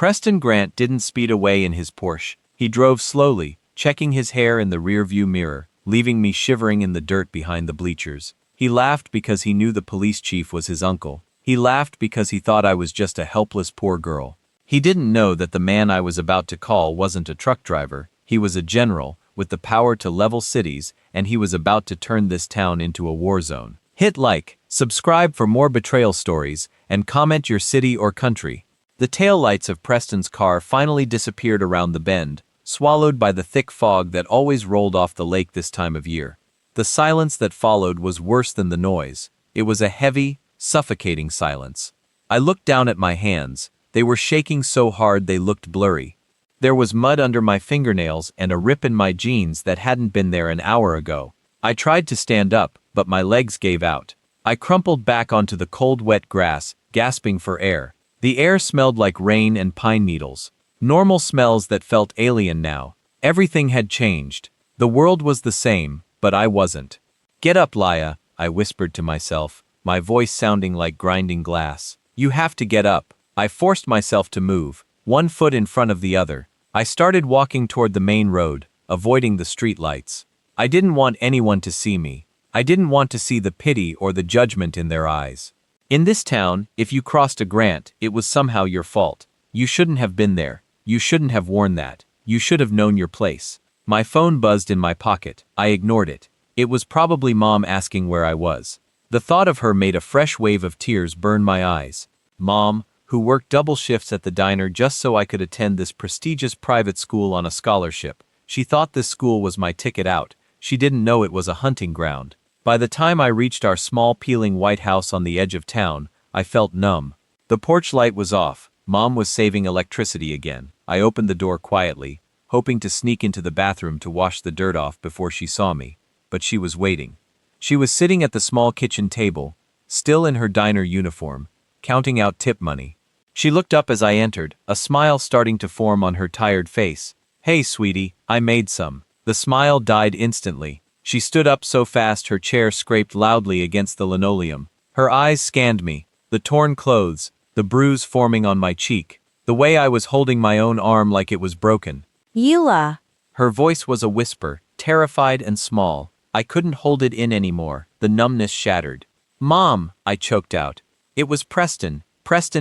Preston Grant didn't speed away in his Porsche. He drove slowly, checking his hair in the rearview mirror, leaving me shivering in the dirt behind the bleachers. He laughed because he knew the police chief was his uncle. He laughed because he thought I was just a helpless poor girl. He didn't know that the man I was about to call wasn't a truck driver. He was a general, with the power to level cities, and he was about to turn this town into a war zone. Hit like, subscribe for more betrayal stories, and comment your city or country. The taillights of Preston's car finally disappeared around the bend, swallowed by the thick fog that always rolled off the lake this time of year. The silence that followed was worse than the noise. It was a heavy, suffocating silence. I looked down at my hands. They were shaking so hard they looked blurry. There was mud under my fingernails and a rip in my jeans that hadn't been there an hour ago. I tried to stand up, but my legs gave out. I crumpled back onto the cold, wet grass, gasping for air. The air smelled like rain and pine needles. Normal smells that felt alien now. Everything had changed. The world was the same, but I wasn't. "Get up, Laya," I whispered to myself, my voice sounding like grinding glass. "You have to get up." I forced myself to move, one foot in front of the other. I started walking toward the main road, avoiding the street lights. I didn't want anyone to see me. I didn't want to see the pity or the judgment in their eyes. In this town, if you crossed a Grant, it was somehow your fault. You shouldn't have been there. You shouldn't have worn that. You should have known your place. My phone buzzed in my pocket. I ignored it. It was probably Mom asking where I was. The thought of her made a fresh wave of tears burn my eyes. Mom, who worked double shifts at the diner just so I could attend this prestigious private school on a scholarship. She thought this school was my ticket out. She didn't know it was a hunting ground. By the time I reached our small peeling white house on the edge of town, I felt numb. The porch light was off. Mom was saving electricity again. I opened the door quietly, hoping to sneak into the bathroom to wash the dirt off before she saw me. But she was waiting. She was sitting at the small kitchen table, still in her diner uniform, counting out tip money. She looked up as I entered, a smile starting to form on her tired face. "Hey, sweetie, I made some." The smile died instantly. She stood up so fast her chair scraped loudly against the linoleum. Her eyes scanned me, the torn clothes, the bruise forming on my cheek, the way I was holding my own arm like it was broken. "Eula." Her voice was a whisper, terrified and small. I couldn't hold it in anymore, the numbness shattered. "Mom," I choked out. It was Preston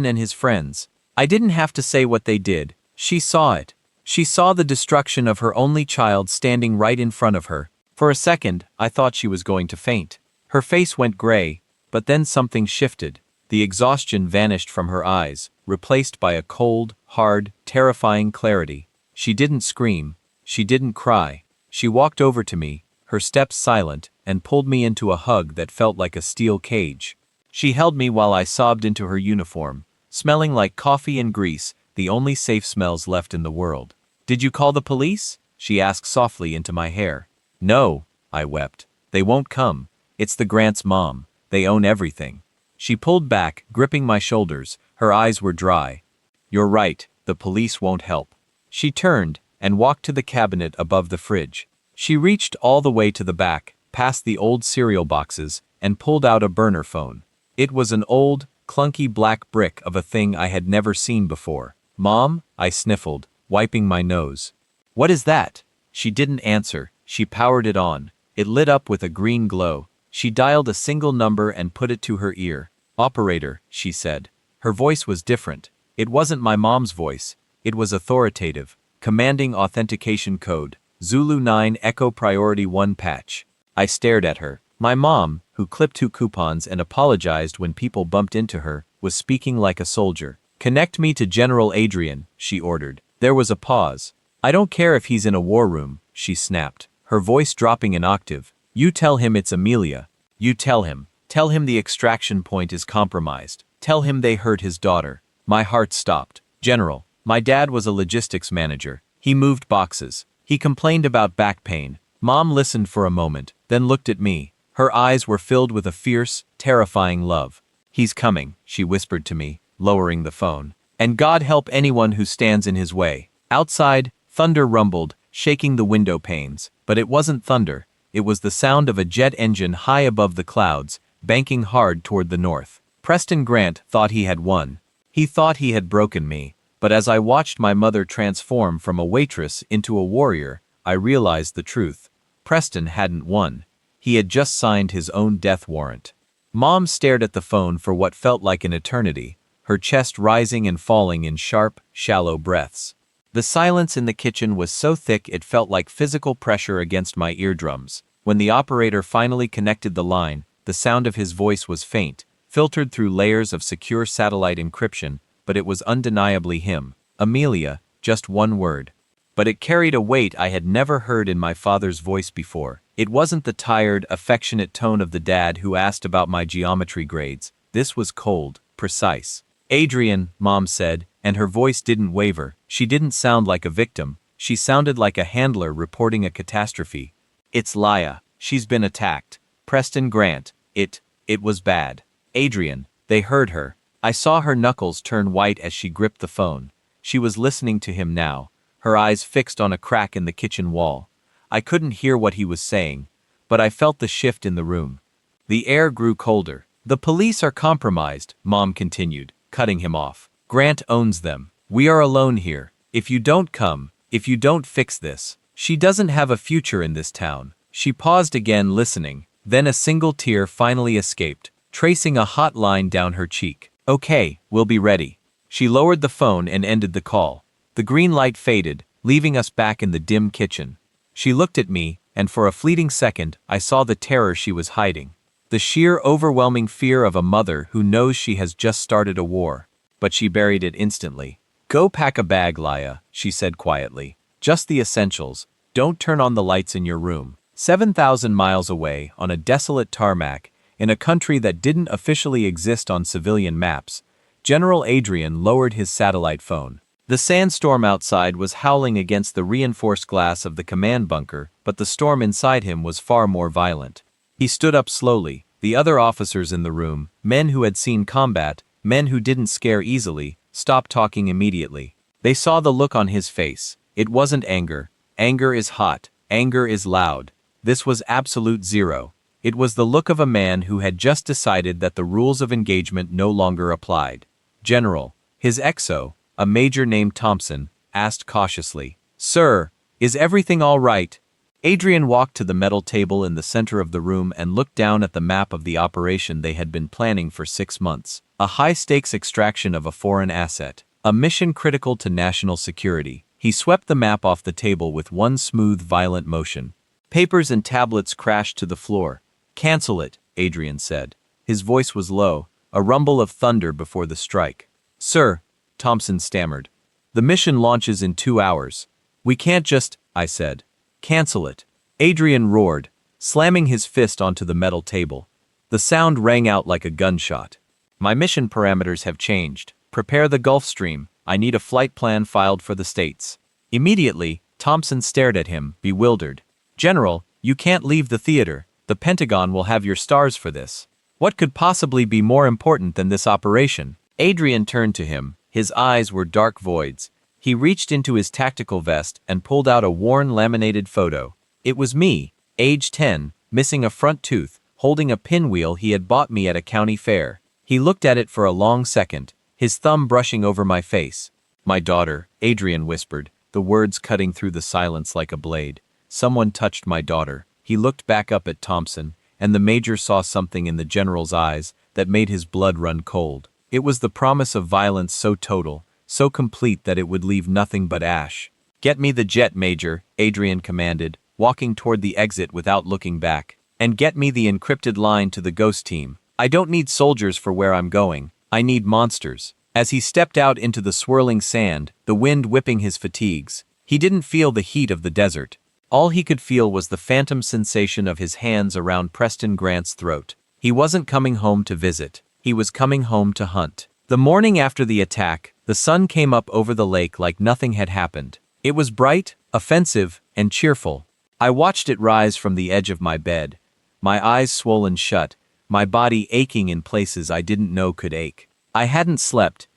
and his friends. I didn't have to say what they did. She saw it. She saw the destruction of her only child standing right in front of her. For a second, I thought she was going to faint. Her face went gray, but then something shifted. The exhaustion vanished from her eyes, replaced by a cold, hard, terrifying clarity. She didn't scream. She didn't cry. She walked over to me, her steps silent, and pulled me into a hug that felt like a steel cage. She held me while I sobbed into her uniform, smelling like coffee and grease, the only safe smells left in the world. "Did you call the police?" she asked softly into my hair. "No," I wept. "They won't come. It's the Grant's mom. They own everything." She pulled back, gripping my shoulders. Her eyes were dry. "You're right, the police won't help." She turned and walked to the cabinet above the fridge. She reached all the way to the back, past the old cereal boxes, and pulled out a burner phone. It was an old, clunky black brick of a thing I had never seen before. "Mom?" I sniffled, wiping my nose. "What is that?" She didn't answer. She powered it on. It lit up with a green glow. She dialed a single number and put it to her ear. "Operator," she said. Her voice was different. It wasn't my mom's voice. It was authoritative, commanding authentication code. Zulu 9 Echo Priority 1 patch. I stared at her. My mom, who clipped 2 coupons and apologized when people bumped into her, was speaking like a soldier. "Connect me to General Adrian," she ordered. There was a pause. "I don't care if he's in a war room," she snapped, her voice dropping an octave. "You tell him it's Amelia. You tell him. Tell him the extraction point is compromised. Tell him they hurt his daughter." My heart stopped. "General, my dad was a logistics manager. He moved boxes. He complained about back pain." Mom listened for a moment, then looked at me. Her eyes were filled with a fierce, terrifying love. "He's coming," she whispered to me, lowering the phone. "And God help anyone who stands in his way." Outside, thunder rumbled, shaking the window panes. But it wasn't thunder. It was the sound of a jet engine high above the clouds, banking hard toward the north. Preston Grant thought he had won. He thought he had broken me. But as I watched my mother transform from a waitress into a warrior, I realized the truth. Preston hadn't won. He had just signed his own death warrant. Mom stared at the phone for what felt like an eternity, her chest rising and falling in sharp, shallow breaths. The silence in the kitchen was so thick it felt like physical pressure against my eardrums. When the operator finally connected the line, the sound of his voice was faint, filtered through layers of secure satellite encryption, but it was undeniably him. Amelia, just one word. But it carried a weight I had never heard in my father's voice before. It wasn't the tired, affectionate tone of the dad who asked about my geometry grades. This was cold, precise. "Adrian," Mom said, and her voice didn't waver. She didn't sound like a victim. She sounded like a handler reporting a catastrophe. "It's Laya. She's been attacked. Preston Grant. It was bad." "Adrian." They heard her. I saw her knuckles turn white as she gripped the phone. She was listening to him now, her eyes fixed on a crack in the kitchen wall. I couldn't hear what he was saying, but I felt the shift in the room. The air grew colder. "The police are compromised," Mom continued, cutting him off. "Grant owns them. We are alone here. If you don't come, if you don't fix this, she doesn't have a future in this town." She paused again, listening. Then a single tear finally escaped, tracing a hot line down her cheek. "Okay, we'll be ready." She lowered the phone and ended the call. The green light faded, leaving us back in the dim kitchen. She looked at me, and for a fleeting second, I saw the terror she was hiding. The sheer, overwhelming fear of a mother who knows she has just started a war. But she buried it instantly. "Go pack a bag, Laya," she said quietly. "Just the essentials. Don't turn on the lights in your room." 7,000 miles away, on a desolate tarmac, in a country that didn't officially exist on civilian maps, General Adrian lowered his satellite phone. The sandstorm outside was howling against the reinforced glass of the command bunker, but the storm inside him was far more violent. He stood up slowly. The other officers in the room, men who had seen combat, men who didn't scare easily, stopped talking immediately. They saw the look on his face. It wasn't anger. Anger is hot. Anger is loud. This was absolute zero. It was the look of a man who had just decided that the rules of engagement no longer applied. "General," his XO, a major named Thompson, asked cautiously. "Sir, is everything all right?" Adrian walked to the metal table in the center of the room and looked down at the map of the operation they had been planning for 6 months. A high-stakes extraction of a foreign asset. A mission critical to national security. He swept the map off the table with one smooth, violent motion. Papers and tablets crashed to the floor. "Cancel it," Adrian said. His voice was low, a rumble of thunder before the strike. "Sir," Thompson stammered. "The mission launches in 2 hours. We can't just," I said. "Cancel it." Adrian roared, slamming his fist onto the metal table. The sound rang out like a gunshot. "My mission parameters have changed. Prepare the Gulf Stream. I need a flight plan filed for the States." Immediately, Thompson stared at him, bewildered. "General, you can't leave the theater. The Pentagon will have your stars for this. What could possibly be more important than this operation?" Adrian turned to him. His eyes were dark voids. He reached into his tactical vest and pulled out a worn laminated photo. It was me, age 10, missing a front tooth, holding a pinwheel he had bought me at a county fair. He looked at it for a long second, his thumb brushing over my face. "My daughter," Adrian whispered, the words cutting through the silence like a blade. "Someone touched my daughter." He looked back up at Thompson, and the major saw something in the general's eyes that made his blood run cold. It was the promise of violence so total, so complete that it would leave nothing but ash. "Get me the jet, Major," Adrian commanded, walking toward the exit without looking back. "And get me the encrypted line to the ghost team. I don't need soldiers for where I'm going. I need monsters." As he stepped out into the swirling sand, the wind whipping his fatigues, he didn't feel the heat of the desert. All he could feel was the phantom sensation of his hands around Preston Grant's throat. He wasn't coming home to visit. He was coming home to hunt. The morning after the attack, the sun came up over the lake like nothing had happened. It was bright, offensive, and cheerful. I watched it rise from the edge of my bed, my eyes swollen shut, my body aching in places I didn't know could ache. I hadn't slept.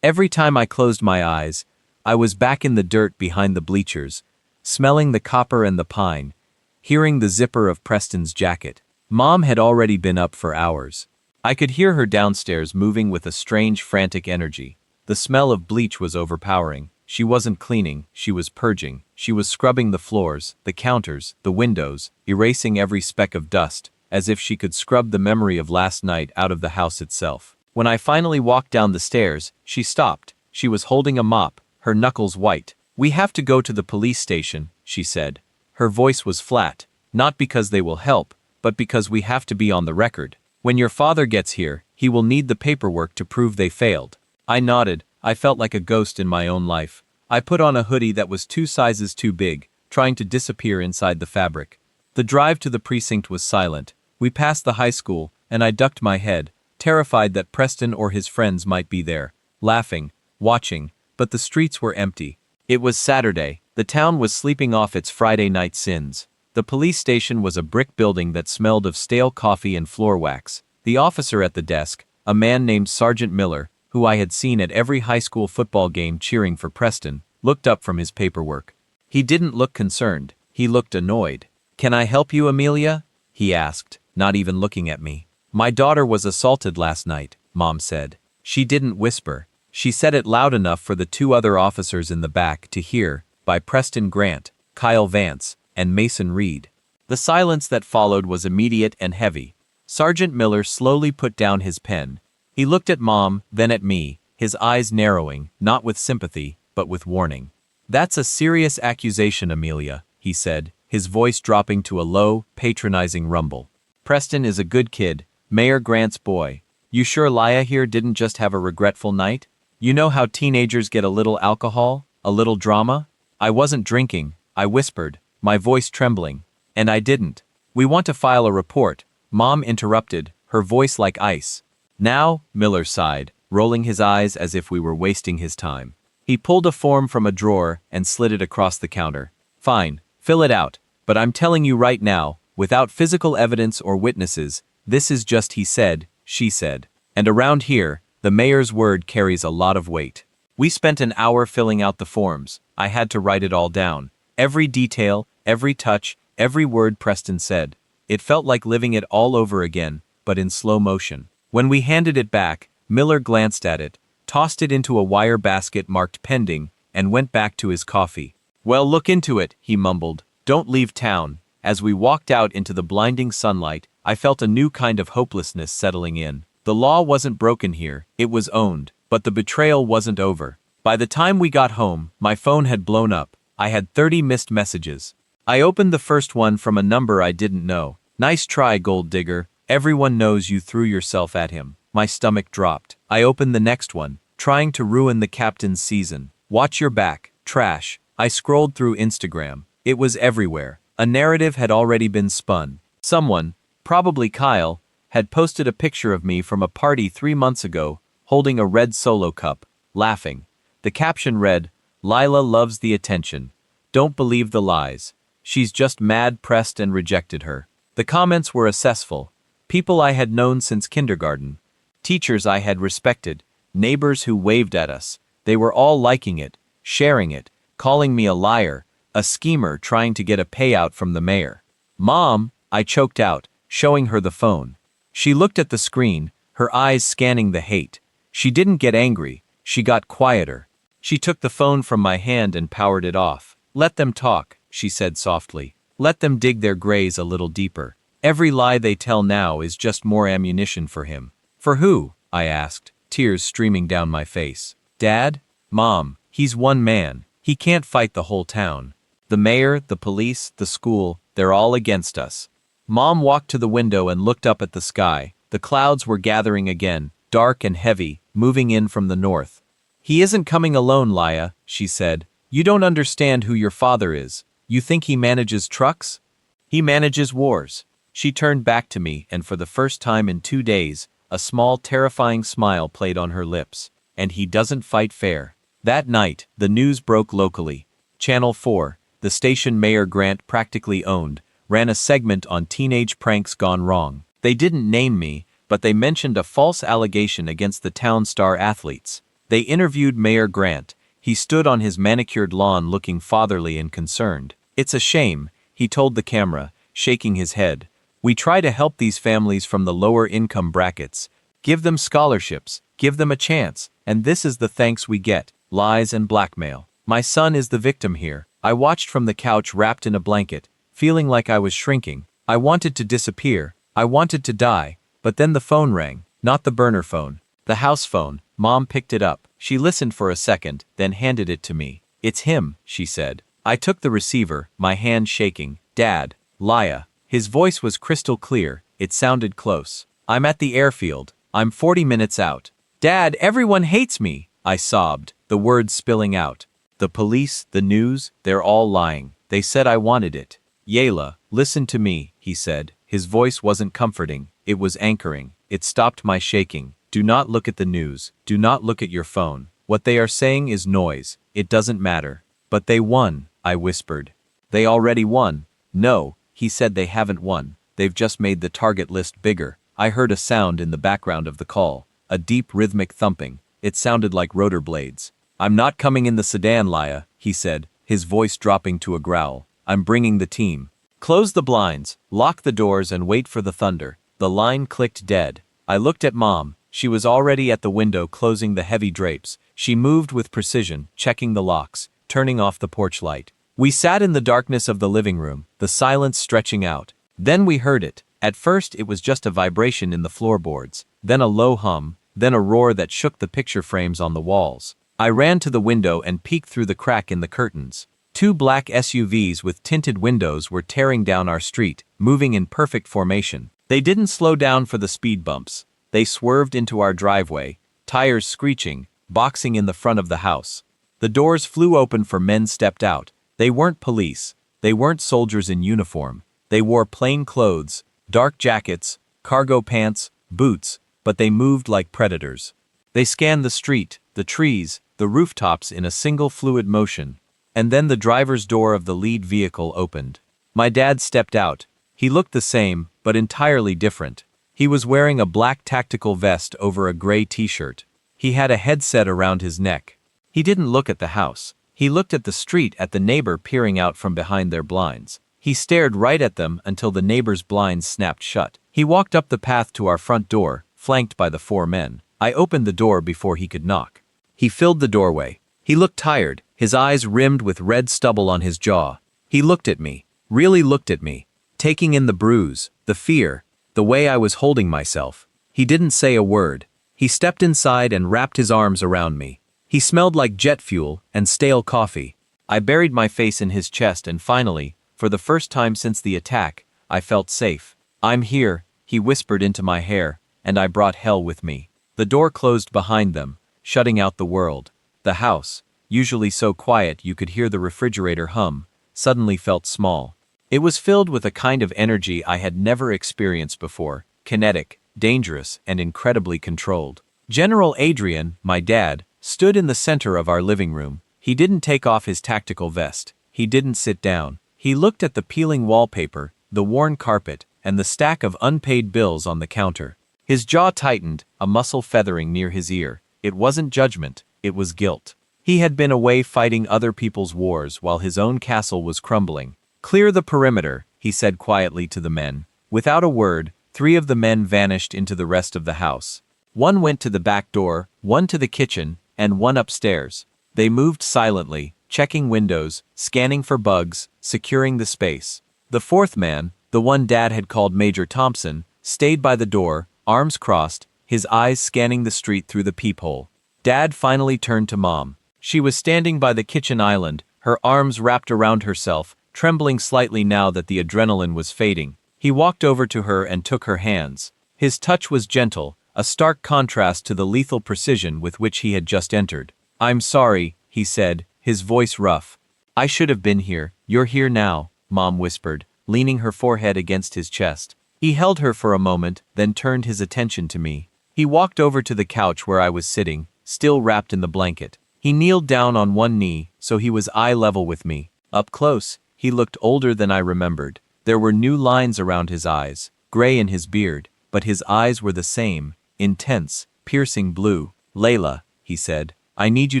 Every time I closed my eyes, I was back in the dirt behind the bleachers, smelling the copper and the pine, hearing the zipper of Preston's jacket. Mom had already been up for hours. I could hear her downstairs moving with a strange, frantic energy. The The smell of bleach was overpowering. She wasn't cleaning, she was purging. She was scrubbing the floors, the counters, the windows, erasing every speck of dust, as if she could scrub the memory of last night out of the house itself. When I finally walked down the stairs, she stopped. She was holding a mop, her knuckles white. "We have to go to the police station," she said. Her voice was flat, not because they will help, but because we have to be on the record. "When your father gets here, he will need the paperwork to prove they failed." I nodded. I felt like a ghost in my own life. I put on a hoodie that was 2 sizes too big, trying to disappear inside the fabric. The drive to the precinct was silent. We passed the high school, and I ducked my head, terrified that Preston or his friends might be there, laughing, watching, but the streets were empty. It was Saturday. The town was sleeping off its Friday night sins. The police station was a brick building that smelled of stale coffee and floor wax. The officer at the desk, a man named Sergeant Miller, who I had seen at every high school football game cheering for Preston, looked up from his paperwork. He didn't look concerned. He looked annoyed. "Can I help you, Amelia?" he asked, not even looking at me. "My daughter was assaulted last night," Mom said. She didn't whisper. She said it loud enough for the 2 other officers in the back to hear, by Preston Grant, Kyle Vance, and Mason Reed. The silence that followed was immediate and heavy. Sergeant Miller slowly put down his pen. He looked at Mom, then at me, his eyes narrowing, not with sympathy, but with warning. "That's a serious accusation, Amelia," he said, his voice dropping to a low, patronizing rumble. "Preston is a good kid, Mayor Grant's boy. You sure Leah here didn't just have a regretful night? You know how teenagers get a little alcohol, a little drama?" "I wasn't drinking," I whispered, my voice trembling. "And I didn't." "We want to file a report," Mom interrupted, her voice like ice. "Now," Miller sighed, rolling his eyes as if we were wasting his time. He pulled a form from a drawer and slid it across the counter. "Fine, fill it out, but I'm telling you right now, without physical evidence or witnesses, this is just he said, she said. And around here, the mayor's word carries a lot of weight." We spent an hour filling out the forms. I had to write it all down. Every detail, every touch, every word Preston said. It felt like living it all over again, but in slow motion. When we handed it back, Miller glanced at it, tossed it into a wire basket marked pending, and went back to his coffee. "Well, look into it," he mumbled. "Don't leave town." As we walked out into the blinding sunlight, I felt a new kind of hopelessness settling in. The law wasn't broken here, it was owned, but the betrayal wasn't over. By the time we got home, my phone had blown up. I had 30 missed messages. I opened the first one from a number I didn't know. "Nice try, gold digger. Everyone knows you threw yourself at him." My stomach dropped. I opened the next one. "Trying to ruin the captain's season. Watch your back. Trash." I scrolled through Instagram. It was everywhere. A narrative had already been spun. Someone, probably Kyle, had posted a picture of me from a party 3 months ago, holding a red Solo cup, laughing. The caption read, "Lila loves the attention. Don't believe the lies. She's just mad pressed and rejected her." The comments were a cessful. People I had known since kindergarten. Teachers I had respected. Neighbors who waved at us. They were all liking it, sharing it, calling me a liar, a schemer trying to get a payout from the mayor. "Mom," I choked out, showing her the phone. She looked at the screen, her eyes scanning the hate. She didn't get angry, she got quieter. She took the phone from my hand and powered it off. "Let them talk," she said softly. "Let them dig their graves a little deeper. Every lie they tell now is just more ammunition for him." "For who?" I asked, tears streaming down my face. "Dad? Mom, he's one man. He can't fight the whole town. The mayor, the police, the school, they're all against us." Mom walked to the window and looked up at the sky. The clouds were gathering again, dark and heavy, moving in from the north. "He isn't coming alone, Leah," she said. "You don't understand who your father is. You think he manages trucks? He manages wars." She turned back to me, and for the first time in 2 days, a small, terrifying smile played on her lips. "And he doesn't fight fair." That night, the news broke locally. Channel 4, the station Mayor Grant practically owned, ran a segment on teenage pranks gone wrong. They didn't name me, but they mentioned a false allegation against the town star athletes. They interviewed Mayor Grant. He stood on his manicured lawn looking fatherly and concerned. "It's a shame," he told the camera, shaking his head. "We try to help these families from the lower income brackets, Give them scholarships, give them a chance, and this is the thanks we get, lies and blackmail. My son is the victim here. I watched from the couch wrapped in a blanket, feeling like I was shrinking. I wanted to disappear. I wanted to die. But then the phone rang, not the burner phone, the house phone. Mom picked it up. She listened for a second, then handed it to me. It's him, she said. I took the receiver, my hand shaking. Dad, Laya. His voice was crystal clear. It sounded close. I'm at the airfield. I'm 40 minutes out. Dad, everyone hates me, I sobbed, the words spilling out. The police, the news, they're all lying. They said I wanted it. Yayla, listen to me, he said. His voice wasn't comforting. It was anchoring. It stopped my shaking. Do not look at the news. Do not look at your phone. What they are saying is noise. It doesn't matter. But they won, I whispered. They already won. No, he said, they haven't won. They've just made the target list bigger. I heard a sound in the background of the call. A deep rhythmic thumping. It sounded like rotor blades. I'm not coming in the sedan, Laya, he said, his voice dropping to a growl. I'm bringing the team. Close the blinds, lock the doors and wait for the thunder. The line clicked dead. I looked at Mom. She was already at the window closing the heavy drapes. She moved with precision, checking the locks, turning off the porch light. We sat in the darkness of the living room, the silence stretching out. Then we heard it. At first it was just a vibration in the floorboards, then a low hum, then a roar that shook the picture frames on the walls. I ran to the window and peeked through the crack in the curtains. 2 black SUVs with tinted windows were tearing down our street, moving in perfect formation. They didn't slow down for the speed bumps. They swerved into our driveway, tires screeching, boxing in the front of the house. The doors flew open for men stepped out. They weren't police. They weren't soldiers in uniform. They wore plain clothes, dark jackets, cargo pants, boots, but they moved like predators. They scanned the street, the trees, the rooftops in a single fluid motion. And then the driver's door of the lead vehicle opened. My dad stepped out. He looked the same, but entirely different. He was wearing a black tactical vest over a gray t-shirt. He had a headset around his neck. He didn't look at the house. He looked at the street, at the neighbor peering out from behind their blinds. He stared right at them until the neighbor's blinds snapped shut. He walked up the path to our front door, flanked by the 4 men. I opened the door before he could knock. He filled the doorway. He looked tired, his eyes rimmed with red stubble on his jaw. He looked at me, really looked at me, taking in the bruise, the fear, the way I was holding myself. He didn't say a word. He stepped inside and wrapped his arms around me. He smelled like jet fuel and stale coffee. I buried my face in his chest and finally, for the first time since the attack, I felt safe. I'm here, he whispered into my hair, and I brought hell with me. The door closed behind them, shutting out the world. The house, usually so quiet you could hear the refrigerator hum, suddenly felt small. It was filled with a kind of energy I had never experienced before, kinetic, dangerous, and incredibly controlled. General Adrian, my dad, stood in the center of our living room. He didn't take off his tactical vest. He didn't sit down. He looked at the peeling wallpaper, the worn carpet, and the stack of unpaid bills on the counter. His jaw tightened, a muscle feathering near his ear. It wasn't judgment, it was guilt. He had been away fighting other people's wars while his own castle was crumbling. Clear the perimeter, he said quietly to the men. Without a word, 3 of the men vanished into the rest of the house. 1 went to the back door, 1 to the kitchen, and 1 upstairs. They moved silently, checking windows, scanning for bugs, securing the space. The 4th man, the one Dad had called Major Thompson, stayed by the door, arms crossed, his eyes scanning the street through the peephole. Dad finally turned to Mom. She was standing by the kitchen island, her arms wrapped around herself, trembling slightly now that the adrenaline was fading. He walked over to her and took her hands. His touch was gentle, a stark contrast to the lethal precision with which he had just entered. I'm sorry, he said, his voice rough. I should have been here. You're here now, Mom whispered, leaning her forehead against his chest. He held her for a moment, then turned his attention to me. He walked over to the couch where I was sitting, still wrapped in the blanket. He kneeled down on one knee, so he was eye level with me. Up close, he looked older than I remembered. There were new lines around his eyes, gray in his beard, but his eyes were the same, intense, piercing blue. Layla, he said, I need you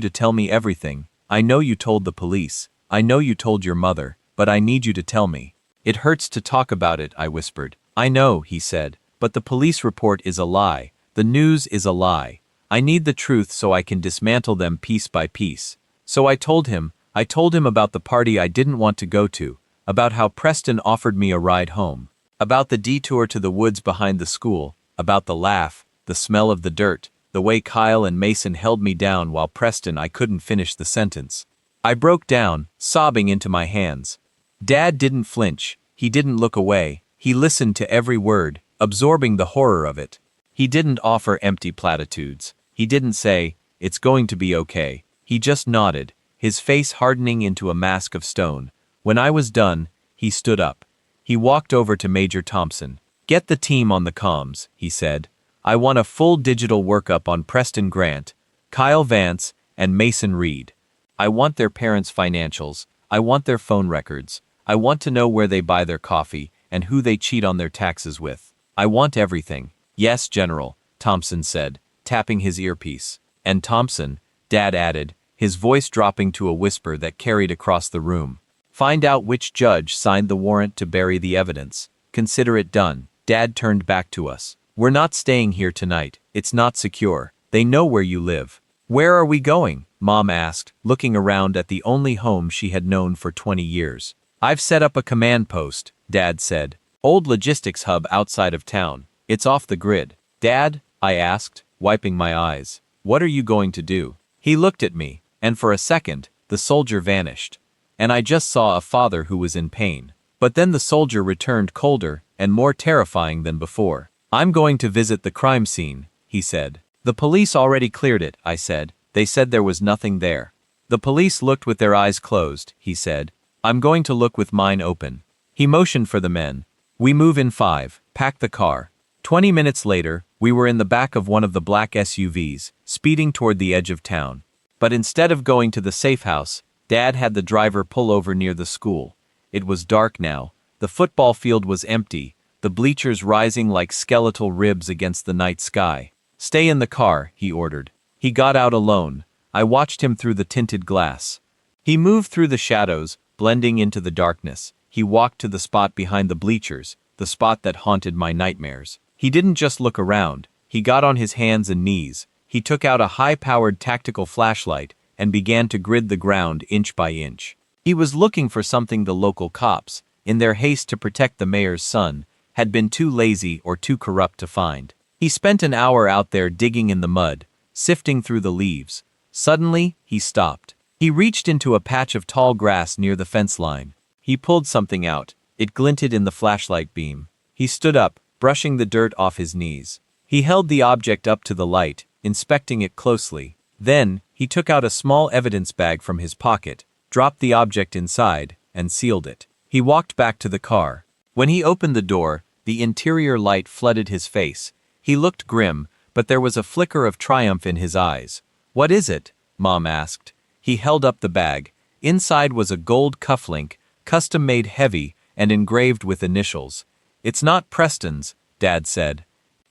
to tell me everything. I know you told the police. I know you told your mother, but I need you to tell me. It hurts to talk about it, I whispered. I know, he said, but the police report is a lie. The news is a lie. I need the truth so I can dismantle them piece by piece. So I told him about the party I didn't want to go to, about how Preston offered me a ride home, about the detour to the woods behind the school, about the laugh, the smell of the dirt, the way Kyle and Mason held me down while Preston I couldn't finish the sentence. I broke down, sobbing into my hands. Dad didn't flinch, he didn't look away, he listened to every word, absorbing the horror of it. He didn't offer empty platitudes. He didn't say, "It's going to be okay." He just nodded, his face hardening into a mask of stone. When I was done, he stood up. He walked over to Major Thompson. "Get the team on the comms," he said. "I want a full digital workup on Preston Grant, Kyle Vance, and Mason Reed. I want their parents' financials. I want their phone records. I want to know where they buy their coffee and who they cheat on their taxes with. I want everything." "Yes, General," Thompson said, tapping his earpiece. "And Thompson," Dad added, his voice dropping to a whisper that carried across the room. "Find out which judge signed the warrant to bury the evidence. Consider it done." Dad turned back to us. "We're not staying here tonight. It's not secure. They know where you live." "Where are we going?" Mom asked, looking around at the only home she had known for 20 years. "I've set up a command post," Dad said. "Old logistics hub outside of town. It's off the grid." "Dad?" I asked, wiping my eyes. "What are you going to do?" He looked at me, and for a second, the soldier vanished. And I just saw a father who was in pain. But then the soldier returned colder and more terrifying than before. "I'm going to visit the crime scene," he said. "The police already cleared it," I said. "They said there was nothing there." "The police looked with their eyes closed," he said. "I'm going to look with mine open." He motioned for the men. "We move in 5, pack the car." 20 minutes later, we were in the back of one of the black SUVs, speeding toward the edge of town. But instead of going to the safe house, Dad had the driver pull over near the school. It was dark now. The football field was empty, the bleachers rising like skeletal ribs against the night sky. "Stay in the car," he ordered. He got out alone. I watched him through the tinted glass. He moved through the shadows, blending into the darkness. He walked to the spot behind the bleachers, the spot that haunted my nightmares. He didn't just look around. He got on his hands and knees. He took out a high-powered tactical flashlight and began to grid the ground inch by inch. He was looking for something the local cops, in their haste to protect the mayor's son, had been too lazy or too corrupt to find. He spent an hour out there digging in the mud, sifting through the leaves. Suddenly, he stopped. He reached into a patch of tall grass near the fence line. He pulled something out. It glinted in the flashlight beam. He stood up, brushing the dirt off his knees. He held the object up to the light, inspecting it closely. Then, he took out a small evidence bag from his pocket, dropped the object inside, and sealed it. He walked back to the car. When he opened the door, the interior light flooded his face. He looked grim, but there was a flicker of triumph in his eyes. "What is it?" Mom asked. He held up the bag. Inside was a gold cufflink, custom-made heavy and engraved with initials. "It's not Preston's," Dad said.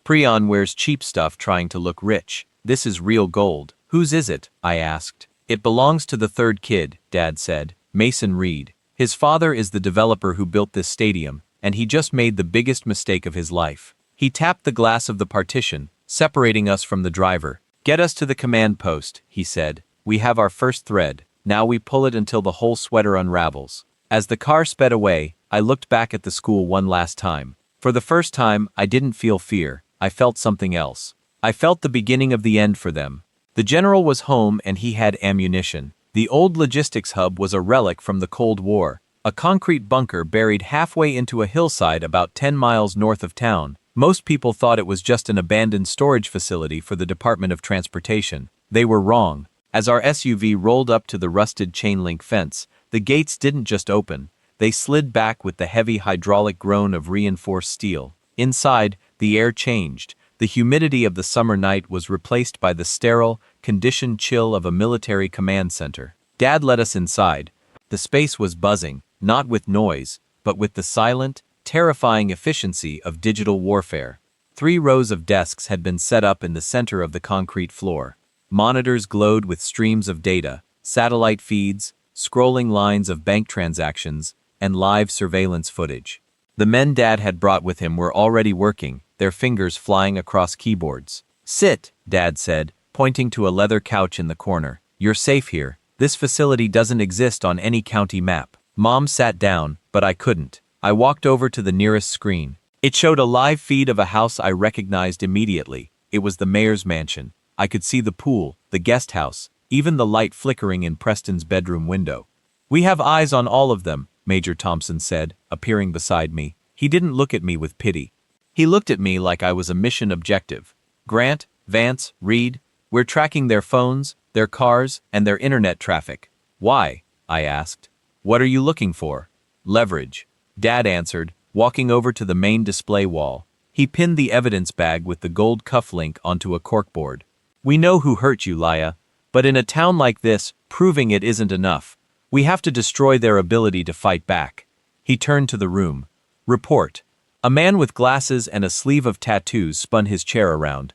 "Prion wears cheap stuff trying to look rich. This is real gold." "Whose is it?" I asked. "It belongs to the third kid," Dad said. "Mason Reed. His father is the developer who built this stadium, and he just made the biggest mistake of his life." He tapped the glass of the partition, separating us from the driver. "Get us to the command post," he said. "We have our first thread. Now we pull it until the whole sweater unravels." As the car sped away, I looked back at the school one last time. For the first time, I didn't feel fear. I felt something else. I felt the beginning of the end for them. The general was home and he had ammunition. The old logistics hub was a relic from the Cold War, a concrete bunker buried halfway into a hillside about 10 miles north of town. Most people thought it was just an abandoned storage facility for the Department of Transportation. They were wrong. As our SUV rolled up to the rusted chain-link fence, the gates didn't just open. They slid back with the heavy hydraulic groan of reinforced steel. Inside, the air changed. The humidity of the summer night was replaced by the sterile, conditioned chill of a military command center. Dad led us inside. The space was buzzing, not with noise, but with the silent, terrifying efficiency of digital warfare. 3 rows of desks had been set up in the center of the concrete floor. Monitors glowed with streams of data, satellite feeds, scrolling lines of bank transactions, and live surveillance footage. The men Dad had brought with him were already working, their fingers flying across keyboards. Sit, Dad said, pointing to a leather couch in the corner. You're safe here. This facility doesn't exist on any county map. Mom sat down, but I couldn't. I walked over to the nearest screen. It showed a live feed of a house I recognized immediately. It was the mayor's mansion. I could see the pool, the guest house, even the light flickering in Preston's bedroom window. We have eyes on all of them, Major Thompson said, appearing beside me. He didn't look at me with pity. He looked at me like I was a mission objective. Grant, Vance, Reed, we're tracking their phones, their cars, and their internet traffic. Why? I asked. What are you looking for? Leverage. Dad answered, walking over to the main display wall. He pinned the evidence bag with the gold cufflink onto a corkboard. We know who hurt you, Laya, but in a town like this, proving it isn't enough. We have to destroy their ability to fight back. He turned to the room. Report. A man with glasses and a sleeve of tattoos spun his chair around.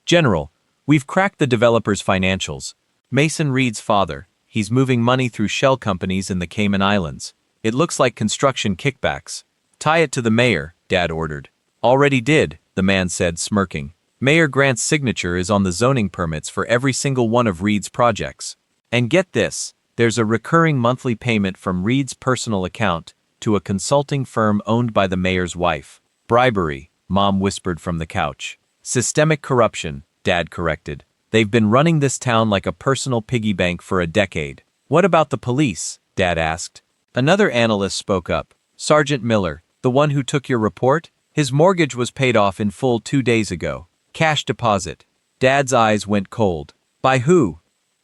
General, we've cracked the developer's financials. Mason Reed's father. He's moving money through shell companies in the Cayman Islands. It looks like construction kickbacks. Tie it to the mayor, Dad ordered. Already did, the man said, smirking. Mayor Grant's signature is on the zoning permits for every single one of Reed's projects. And get this, there's a recurring monthly payment from Reed's personal account to a consulting firm owned by the mayor's wife. Bribery, Mom whispered from the couch. Systemic corruption, Dad corrected. They've been running this town like a personal piggy bank for a decade. What about the police? Dad asked. Another analyst spoke up. Sergeant Miller, the one who took your report? His mortgage was paid off in full 2 days ago. Cash deposit. Dad's eyes went cold. By who?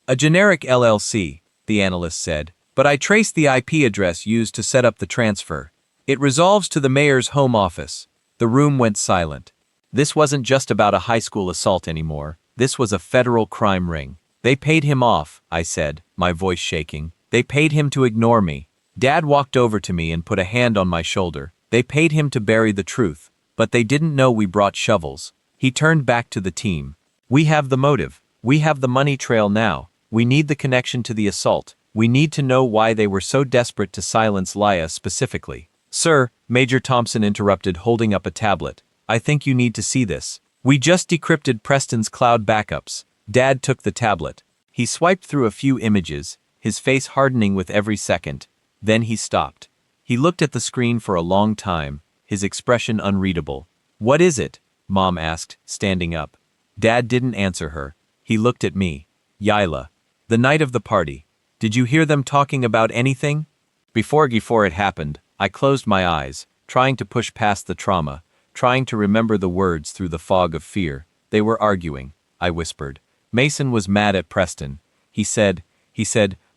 A generic LLC, the analyst said. But I traced the IP address used to set up the transfer. It resolves to the mayor's home office. The room went silent. This wasn't just about a high school assault anymore. This was a federal crime ring. They paid him off, I said, my voice shaking. They paid him to ignore me. Dad walked over to me and put a hand on my shoulder. They paid him to bury the truth, but they didn't know we brought shovels. He turned back to the team. We have the motive. We have the money trail now. We need the connection to the assault. We need to know why they were so desperate to silence Laya specifically. Sir, Major Thompson interrupted, holding up a tablet. I think you need to see this. We just decrypted Preston's cloud backups. Dad took the tablet. He swiped through a few images, his face hardening with every second. Then he stopped. He looked at the screen for a long time, his expression unreadable. What is it? Mom asked, standing up. Dad didn't answer her. He looked at me. Yila. The night of the party. Did you hear them talking about anything? Before it happened, I closed my eyes, trying to push past the trauma, trying to remember the words through the fog of fear. They were arguing, I whispered. Mason was mad at Preston. He said,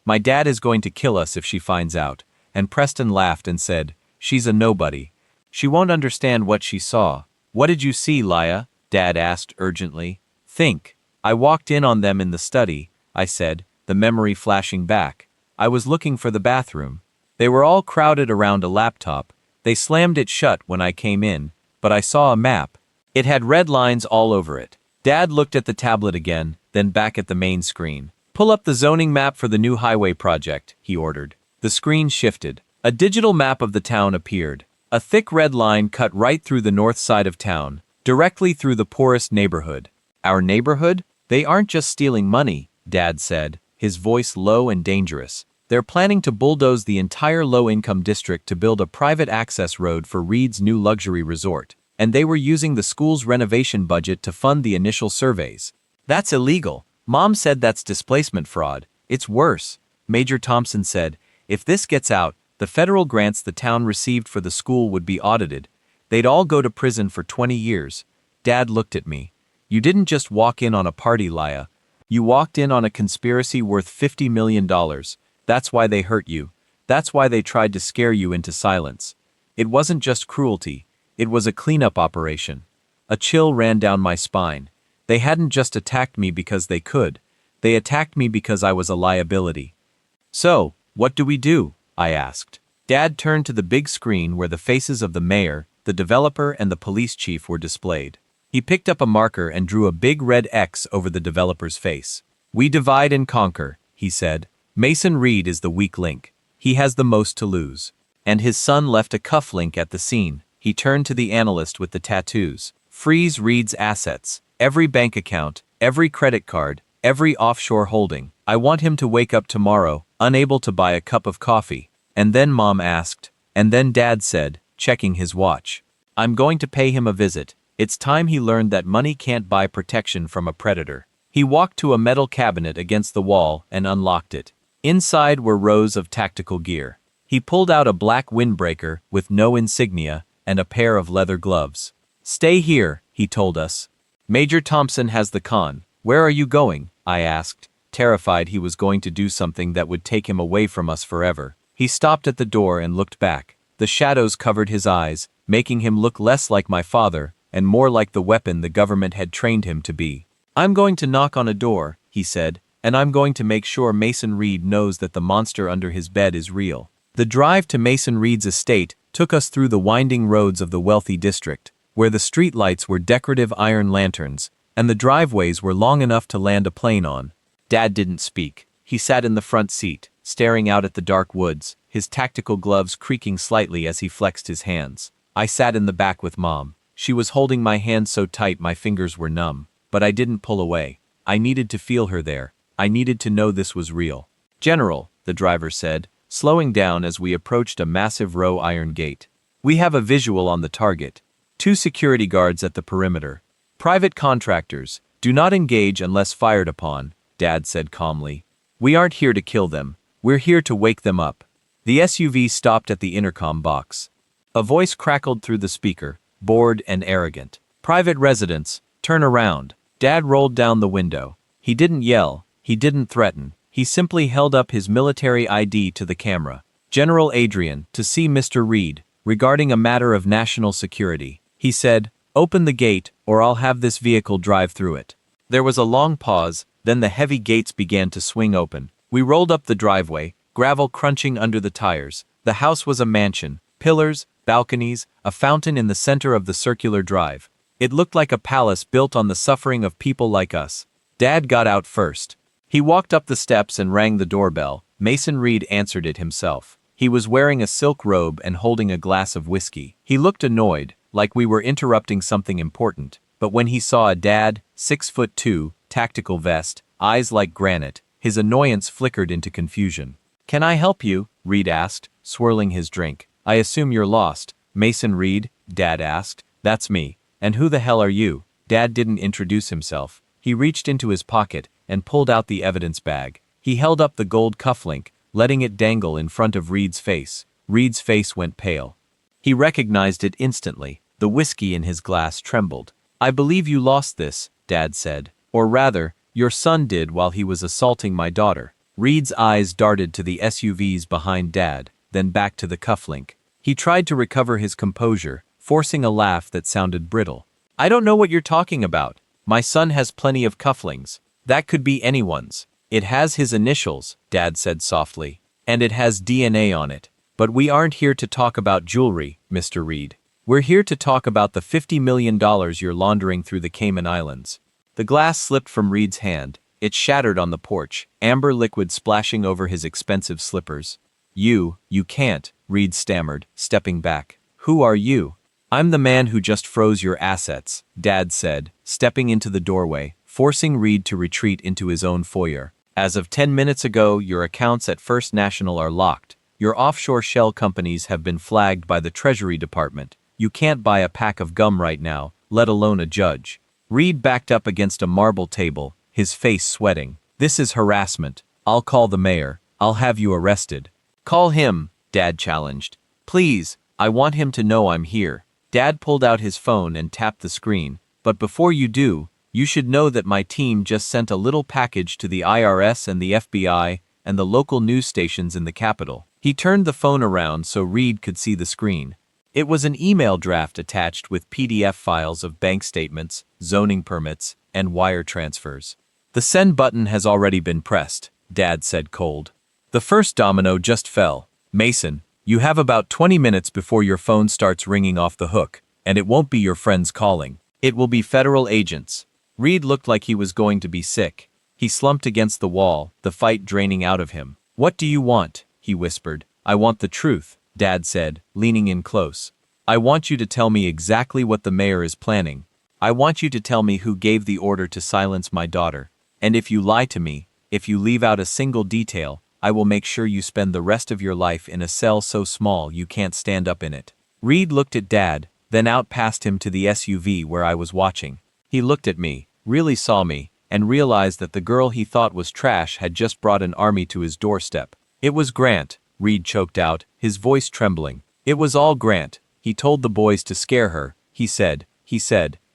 my dad is going to kill us if she finds out. And Preston laughed and said, she's a nobody. She won't understand what she saw. What did you see, Laya? Dad asked urgently. Think. I walked in on them in the study, I said, the memory flashing back. I was looking for the bathroom. They were all crowded around a laptop. They slammed it shut when I came in, but I saw a map. It had red lines all over it. Dad looked at the tablet again, then back at the main screen. Pull up the zoning map for the new highway project, he ordered. The screen shifted. A digital map of the town appeared. A thick red line cut right through the north side of town, directly through the poorest neighborhood. Our neighborhood? They aren't just stealing money, Dad said, his voice low and dangerous. They're planning to bulldoze the entire low-income district to build a private access road for Reed's new luxury resort, and they were using the school's renovation budget to fund the initial surveys. That's illegal. Mom said that's displacement fraud. It's worse. Major Thompson said, if this gets out, the federal grants the town received for the school would be audited. They'd all go to prison for 20 years. Dad looked at me. You didn't just walk in on a party, Laya. You walked in on a conspiracy worth $50 million. That's why they hurt you. That's why they tried to scare you into silence. It wasn't just cruelty. It was a cleanup operation. A chill ran down my spine. They hadn't just attacked me because they could. They attacked me because I was a liability. So, what do we do? I asked. Dad turned to the big screen where the faces of the mayor, the developer, and the police chief were displayed. He picked up a marker and drew a big red X over the developer's face. We divide and conquer, he said. Mason Reed is the weak link. He has the most to lose. And his son left a cufflink at the scene. He turned to the analyst with the tattoos. Freeze Reed's assets. Every bank account, every credit card, every offshore holding. I want him to wake up tomorrow, unable to buy a cup of coffee. And then Mom asked, and then Dad said, checking his watch. I'm going to pay him a visit. It's time he learned that money can't buy protection from a predator. He walked to a metal cabinet against the wall and unlocked it. Inside were rows of tactical gear. He pulled out a black windbreaker with no insignia and a pair of leather gloves. Stay here, he told us. Major Thompson has the con. Where are you going? I asked, terrified he was going to do something that would take him away from us forever. He stopped at the door and looked back. The shadows covered his eyes, making him look less like my father and more like the weapon the government had trained him to be. I'm going to knock on a door, he said, and I'm going to make sure Mason Reed knows that the monster under his bed is real. The drive to Mason Reed's estate took us through the winding roads of the wealthy district, where the streetlights were decorative iron lanterns, and the driveways were long enough to land a plane on. Dad didn't speak. He sat in the front seat, staring out at the dark woods, his tactical gloves creaking slightly as he flexed his hands. I sat in the back with Mom. She was holding my hand so tight my fingers were numb, but I didn't pull away. I needed to feel her there. I needed to know this was real. General, the driver said, slowing down as we approached a massive row iron gate. We have a visual on the target. 2 security guards at the perimeter. Private contractors, do not engage unless fired upon, Dad said calmly. We aren't here to kill them. We're here to wake them up. The SUV stopped at the intercom box. A voice crackled through the speaker, bored and arrogant. Private residents, turn around. Dad rolled down the window. He didn't yell. He didn't threaten. He simply held up his military ID to the camera. General Adrian, to see Mr. Reed, regarding a matter of national security. He said, open the gate, or I'll have this vehicle drive through it. There was a long pause, then the heavy gates began to swing open. We rolled up the driveway, gravel crunching under the tires. The house was a mansion, pillars, balconies, a fountain in the center of the circular drive. It looked like a palace built on the suffering of people like us. Dad got out first. He walked up the steps and rang the doorbell. Mason Reed answered it himself. He was wearing a silk robe and holding a glass of whiskey. He looked annoyed, like we were interrupting something important. But when he saw a dad, 6'2", tactical vest, eyes like granite, his annoyance flickered into confusion. Can I help you? Reed asked, swirling his drink. I assume you're lost. Mason Reed? Dad asked. That's me. And who the hell are you? Dad didn't introduce himself. He reached into his pocket and pulled out the evidence bag. He held up the gold cufflink, letting it dangle in front of Reed's face. Reed's face went pale. He recognized it instantly. The whiskey in his glass trembled. I believe you lost this, Dad said. Or rather, your son did while he was assaulting my daughter. Reed's eyes darted to the SUVs behind Dad, then back to the cufflink. He tried to recover his composure, forcing a laugh that sounded brittle. I don't know what you're talking about. My son has plenty of cufflinks. That could be anyone's. It has his initials, Dad said softly. And it has DNA on it. But we aren't here to talk about jewelry, Mr. Reed. We're here to talk about the $50 million you're laundering through the Cayman Islands. The glass slipped from Reed's hand. It shattered on the porch, amber liquid splashing over his expensive slippers. You can't, Reed stammered, stepping back. Who are you? I'm the man who just froze your assets, Dad said, stepping into the doorway, forcing Reed to retreat into his own foyer. As of 10 minutes ago, your accounts at First National are locked. Your offshore shell companies have been flagged by the Treasury Department. You can't buy a pack of gum right now, let alone a judge. Reed backed up against a marble table, his face sweating. This is harassment. I'll call the mayor. I'll have you arrested. Call him, Dad challenged. Please, I want him to know I'm here. Dad pulled out his phone and tapped the screen. But before you do, you should know that my team just sent a little package to the IRS and the FBI and the local news stations in the capital. He turned the phone around so Reed could see the screen. It was an email draft attached with PDF files of bank statements, zoning permits, and wire transfers. The send button has already been pressed, Dad said cold. The first domino just fell. Mason, you have about 20 minutes before your phone starts ringing off the hook, and it won't be your friends calling. It will be federal agents. Reed looked like he was going to be sick. He slumped against the wall, the fight draining out of him. What do you want? He whispered. I want the truth, Dad said, leaning in close. I want you to tell me exactly what the mayor is planning. I want you to tell me who gave the order to silence my daughter. And if you lie to me, if you leave out a single detail, I will make sure you spend the rest of your life in a cell so small you can't stand up in it." Reed looked at Dad, then out past him to the SUV where I was watching. He looked at me, really saw me, and realized that the girl he thought was trash had just brought an army to his doorstep. "It was Grant," Reed choked out, his voice trembling. "It was all Grant. He told the boys to scare her. He said,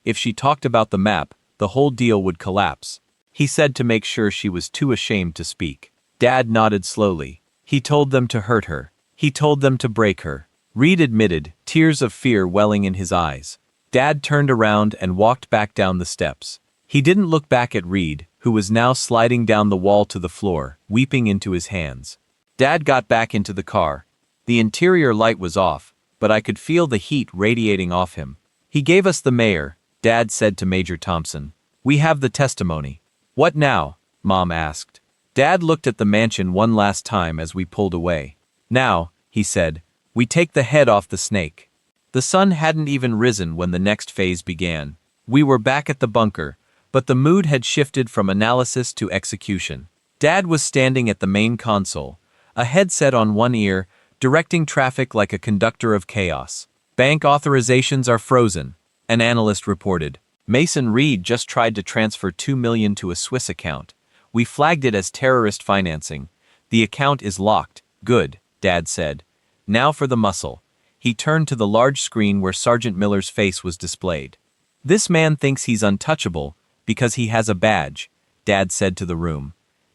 if she talked about the map, the whole deal would collapse. He said to make sure she was too ashamed to speak." Dad nodded slowly. "He told them to hurt her. He told them to break her," Reed admitted, tears of fear welling in his eyes. Dad turned around and walked back down the steps. He didn't look back at Reed, who was now sliding down the wall to the floor, weeping into his hands. Dad got back into the car. The interior light was off, but I could feel the heat radiating off him. "He gave us the mayor," Dad said to Major Thompson. "We have the testimony." "What now?" Mom asked. Dad looked at the mansion one last time as we pulled away. "Now," he said, "we take the head off the snake." The sun hadn't even risen when the next phase began. We were back at the bunker, but the mood had shifted from analysis to execution. Dad was standing at the main console, a headset on one ear, directing traffic like a conductor of chaos. "Bank authorizations are frozen," an analyst reported. "Mason Reed just tried to transfer $2 million to a Swiss account. We flagged it as terrorist financing. The account is locked." "Good," Dad said. "Now for the muscle." He turned to the large screen where Sergeant Miller's face was displayed. "This man thinks he's untouchable because he has a badge," Dad said to the room.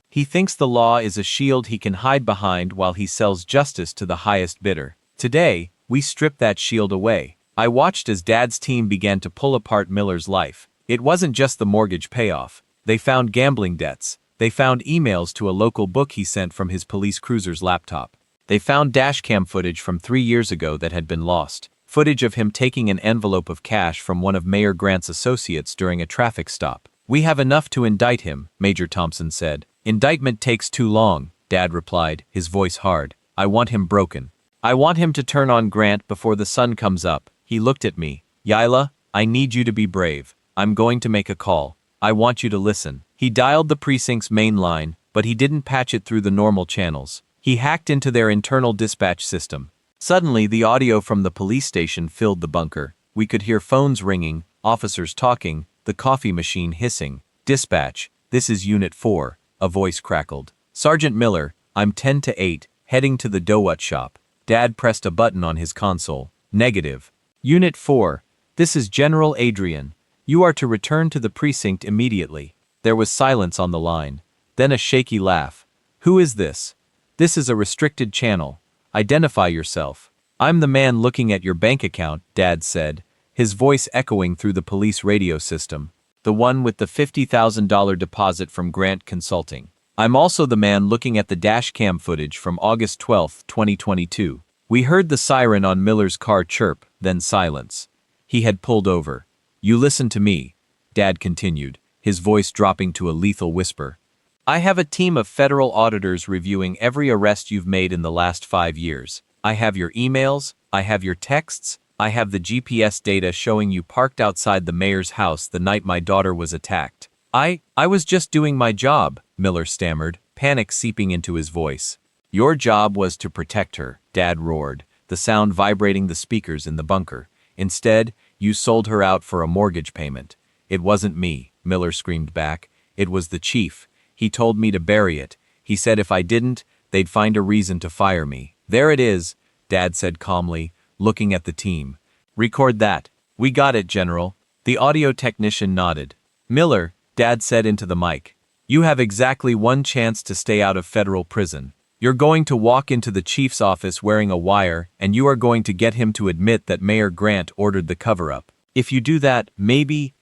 "He thinks the law is a shield he can hide behind while he sells justice to the highest bidder. Today, we stripped that shield away." I watched as Dad's team began to pull apart Miller's life. It wasn't just the mortgage payoff. They found gambling debts. They found emails to a local book he sent from his police cruiser's laptop. They found dashcam footage from 3 years ago that had been lost. Footage of him taking an envelope of cash from one of Mayor Grant's associates during a traffic stop. "We have enough to indict him," Major Thompson said. "Indictment takes too long," Dad replied, his voice hard. "I want him broken. I want him to turn on Grant before the sun comes up." He looked at me. "Yila, I need you to be brave. I'm going to make a call. I want you to listen." He dialed the precinct's main line, but he didn't patch it through the normal channels. He hacked into their internal dispatch system. Suddenly, the audio from the police station filled the bunker. We could hear phones ringing, officers talking, the coffee machine hissing. "Dispatch, this is Unit 4, a voice crackled. "Sergeant Miller, I'm 10 to 8, heading to the donut shop." Dad pressed a button on his console. "Negative. Unit 4, this is General Adrian. You are to return to the precinct immediately." There was silence on the line. Then a shaky laugh. "Who is this?" "This is a restricted channel. Identify yourself." "I'm the man looking at your bank account," Dad said, his voice echoing through the police radio system. "The one with the $50,000 deposit from Grant Consulting. I'm also the man looking at the dash cam footage from August 12, 2022. We heard the siren on Miller's car chirp, then silence. He had pulled over. "You listen to me," Dad continued, his voice dropping to a lethal whisper. "I have a team of federal auditors reviewing every arrest you've made in the last 5 years. I have your emails, I have your texts, I have the GPS data showing you parked outside the mayor's house the night my daughter was attacked." I was just doing my job," Miller stammered, panic seeping into his voice. "Your job was to protect her," Dad roared, the sound vibrating the speakers in the bunker. "Instead, you sold her out for a mortgage payment." "It wasn't me," Miller screamed back. "It was the chief. He told me to bury it. He said if I didn't, they'd find a reason to fire me." "There it is," Dad said calmly, looking at the team. "Record that." "We got it, General." The audio technician nodded. "Miller," Dad said into the mic, "you have exactly one chance to stay out of federal prison. You're going to walk into the chief's office wearing a wire, and you are going to get him to admit that Mayor Grant ordered the cover-up. If you do that, maybe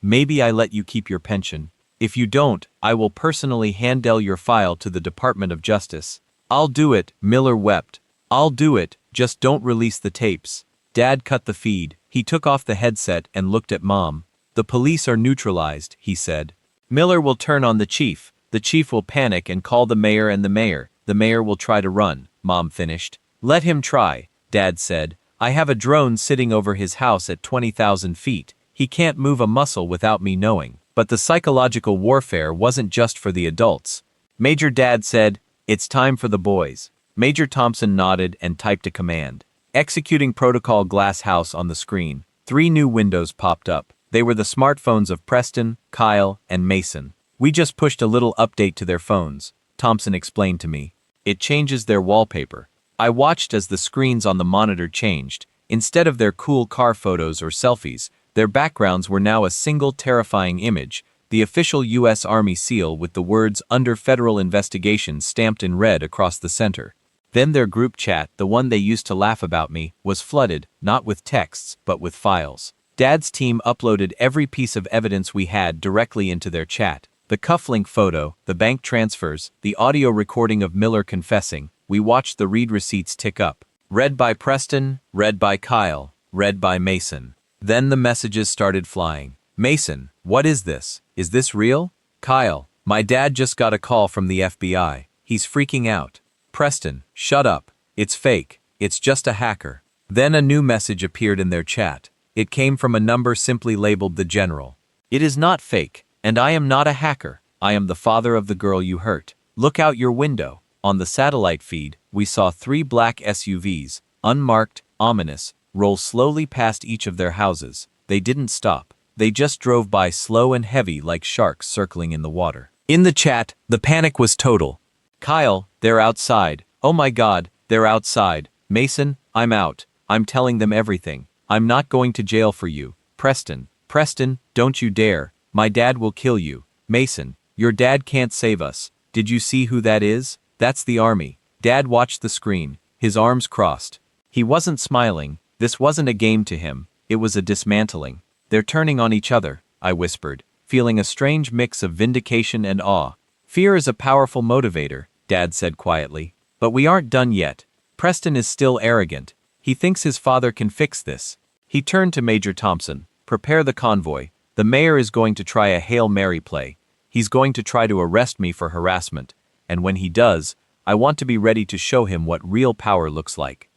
I let you keep your pension. If you don't, I will personally handle your file to the Department of Justice." "I'll do it," Miller wept. "I'll do it, just don't release the tapes." Dad cut the feed. He took off the headset and looked at Mom. "The police are neutralized," he said. "Miller will turn on the chief. The chief will panic and call the mayor and the mayor. The mayor will try to run," Mom finished. "Let him try," Dad said. "I have a drone sitting over his house at 20,000 feet. He can't move a muscle without me knowing. But the psychological warfare wasn't just for the adults. Major Dad said, "It's time for the boys." Major Thompson nodded and typed a command. Executing protocol glass house on the screen. 3 new windows popped up. They were the smartphones of Preston, Kyle, and Mason. "We just pushed a little update to their phones," Thompson explained to me. "It changes their wallpaper." I watched as the screens on the monitor changed. Instead of their cool car photos or selfies, their backgrounds were now a single terrifying image, the official U.S. Army seal with the words "Under Federal Investigation" stamped in red across the center. Then their group chat, the one they used to laugh about me, was flooded, not with texts, but with files. Dad's team uploaded every piece of evidence we had directly into their chat. The cufflink photo, the bank transfers, the audio recording of Miller confessing. We watched the read receipts tick up. Read by Preston, read by Kyle, read by Mason. Then the messages started flying. "Mason, what is this? Is this real?" "Kyle, my dad just got a call from the FBI. He's freaking out." "Preston, shut up. It's fake. It's just a hacker." Then a new message appeared in their chat. It came from a number simply labeled the General. "It is not fake, and I am not a hacker. I am the father of the girl you hurt. Look out your window." On the satellite feed, we saw 3 black SUVs, unmarked, ominous, roll slowly past each of their houses. They didn't stop. They just drove by slow and heavy like sharks circling in the water. In the chat, the panic was total. "Kyle, they're outside. Oh my God, they're outside. Mason, I'm out. I'm telling them everything. I'm not going to jail for you. Preston, don't you dare. My dad will kill you. Mason, your dad can't save us. Did you see who that is? That's the Army." Dad watched the screen, his arms crossed. He wasn't smiling. This wasn't a game to him. It was a dismantling. "They're turning on each other," I whispered, feeling a strange mix of vindication and awe. "Fear is a powerful motivator," Dad said quietly. "But we aren't done yet. Preston is still arrogant. He thinks his father can fix this." He turned to Major Thompson. "Prepare the convoy. The mayor is going to try a Hail Mary play. He's going to try to arrest me for harassment. And when he does, I want to be ready to show him what real power looks like."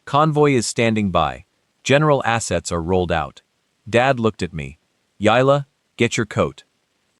Convoy is standing by. General assets are rolled out. Dad looked at me. "Yila, get your coat.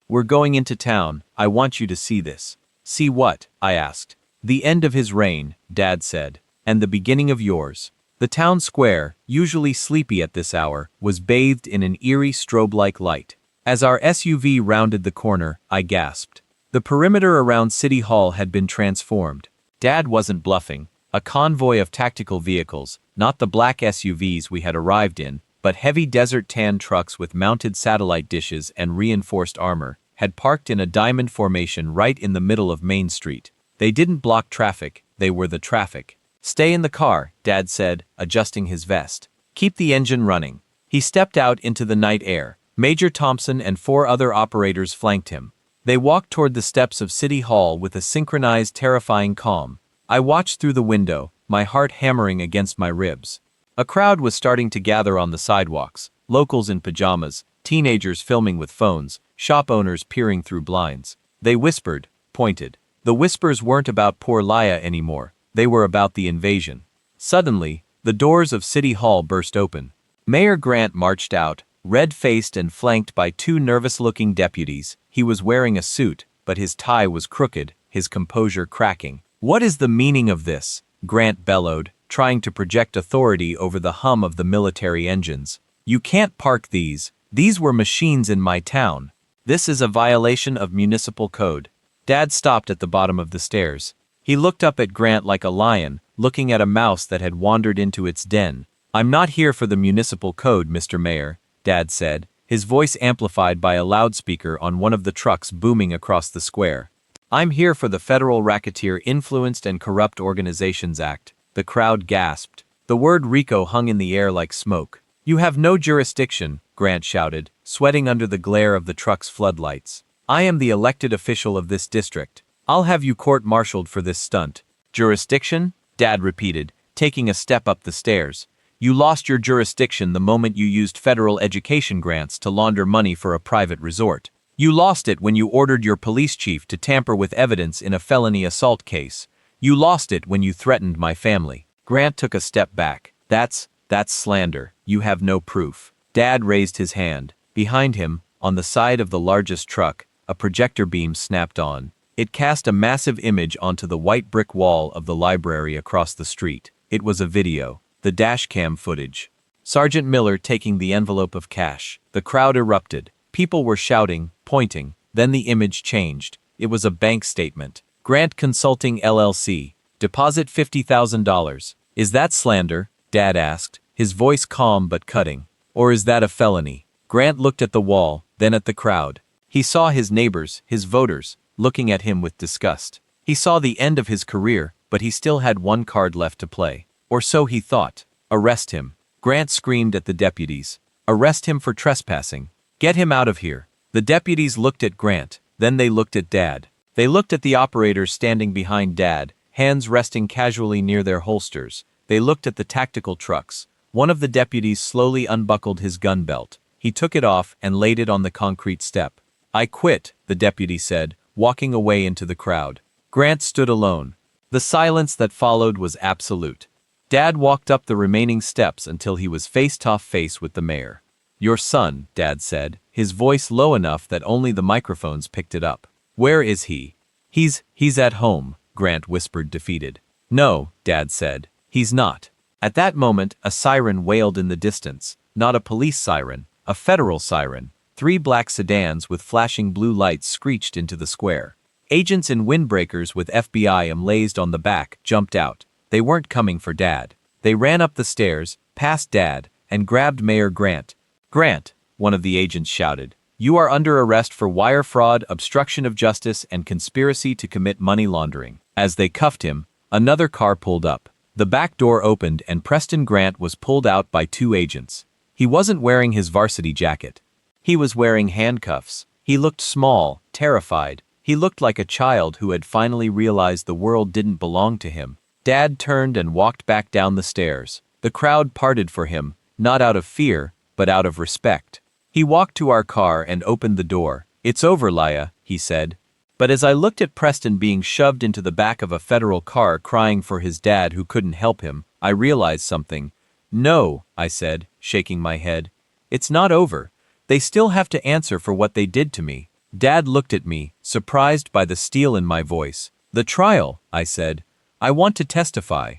We're going into town. I want you to see this." "See what?" I asked. "The end of his reign," Dad said. "And the beginning of yours." The town square, usually sleepy at this hour, was bathed in an eerie strobe-like light. As our SUV rounded the corner, I gasped. The perimeter around City Hall had been transformed. Dad wasn't bluffing. A convoy of tactical vehicles, not the black SUVs we had arrived in, but heavy desert tan trucks with mounted satellite dishes and reinforced armor, had parked in a diamond formation right in the middle of Main Street. They didn't block traffic, they were the traffic. "Stay in the car," Dad said, adjusting his vest. "Keep the engine running." He stepped out into the night air. Major Thompson and 4 other operators flanked him. They walked toward the steps of City Hall with a synchronized, terrifying calm. I watched through the window, my heart hammering against my ribs. A crowd was starting to gather on the sidewalks, locals in pajamas, teenagers filming with phones, shop owners peering through blinds. They whispered, pointed. The whispers weren't about poor Laya anymore. They were about the invasion. Suddenly, the doors of City Hall burst open. Mayor Grant marched out, red-faced and flanked by 2 nervous-looking deputies. He was wearing a suit, but his tie was crooked, his composure cracking. "What is the meaning of this?" Grant bellowed, trying to project authority over the hum of the military engines. "You can't park these. These were machines in my town. This is a violation of municipal code." Dad stopped at the bottom of the stairs. He looked up at Grant like a lion, looking at a mouse that had wandered into its den. "I'm not here for the municipal code, Mr. Mayor," Dad said, his voice amplified by a loudspeaker on one of the trucks booming across the square. "I'm here for the Federal Racketeer Influenced and Corrupt Organizations Act." The crowd gasped. The word RICO hung in the air like smoke. "You have no jurisdiction," Grant shouted, sweating under the glare of the truck's floodlights. "I am the elected official of this district. I'll have you court-martialed for this stunt." "Jurisdiction?" Dad repeated, taking a step up the stairs. "You lost your jurisdiction the moment you used federal education grants to launder money for a private resort. You lost it when you ordered your police chief to tamper with evidence in a felony assault case. You lost it when you threatened my family." Grant took a step back. That's slander. You have no proof." Dad raised his hand. Behind him, on the side of the largest truck, a projector beam snapped on. It cast a massive image onto the white brick wall of the library across the street. It was a video. The dashcam footage. Sergeant Miller taking the envelope of cash. The crowd erupted. People were shouting, pointing. Then the image changed. It was a bank statement. Grant Consulting LLC. Deposit $50,000. Is that slander? Dad asked, his voice calm but cutting. Or is that a felony? Grant looked at the wall, then at the crowd. He saw his neighbors, his voters, looking at him with disgust. He saw the end of his career, but he still had one card left to play. Or so he thought. Arrest him. Grant screamed at the deputies. Arrest him for trespassing. Get him out of here. The deputies looked at Grant, then they looked at Dad. They looked at the operators standing behind Dad, hands resting casually near their holsters. They looked at the tactical trucks. One of the deputies slowly unbuckled his gun belt. He took it off and laid it on the concrete step. I quit, the deputy said, walking away into the crowd. Grant stood alone. The silence that followed was absolute. Dad walked up the remaining steps until he was face-to-face with the mayor. Your son, Dad said, his voice low enough that only the microphones picked it up. Where is he? He's at home, Grant whispered defeated. No, Dad said. He's not. At that moment, a siren wailed in the distance. Not a police siren, a federal siren. 3 black sedans with flashing blue lights screeched into the square. Agents in windbreakers with FBI emblazoned on the back jumped out. They weren't coming for Dad. They ran up the stairs, past Dad, and grabbed Mayor Grant. Grant, one of the agents shouted, you are under arrest for wire fraud, obstruction of justice, and conspiracy to commit money laundering. As they cuffed him, another car pulled up. The back door opened and Preston Grant was pulled out by 2 agents. He wasn't wearing his varsity jacket. He was wearing handcuffs. He looked small, terrified. He looked like a child who had finally realized the world didn't belong to him. Dad turned and walked back down the stairs. The crowd parted for him, not out of fear, but out of respect. He walked to our car and opened the door. It's over, Laya, he said. But as I looked at Preston being shoved into the back of a federal car crying for his dad who couldn't help him, I realized something. No, I said, shaking my head. It's not over. They still have to answer for what they did to me. Dad looked at me, surprised by the steel in my voice. The trial, I said. I want to testify.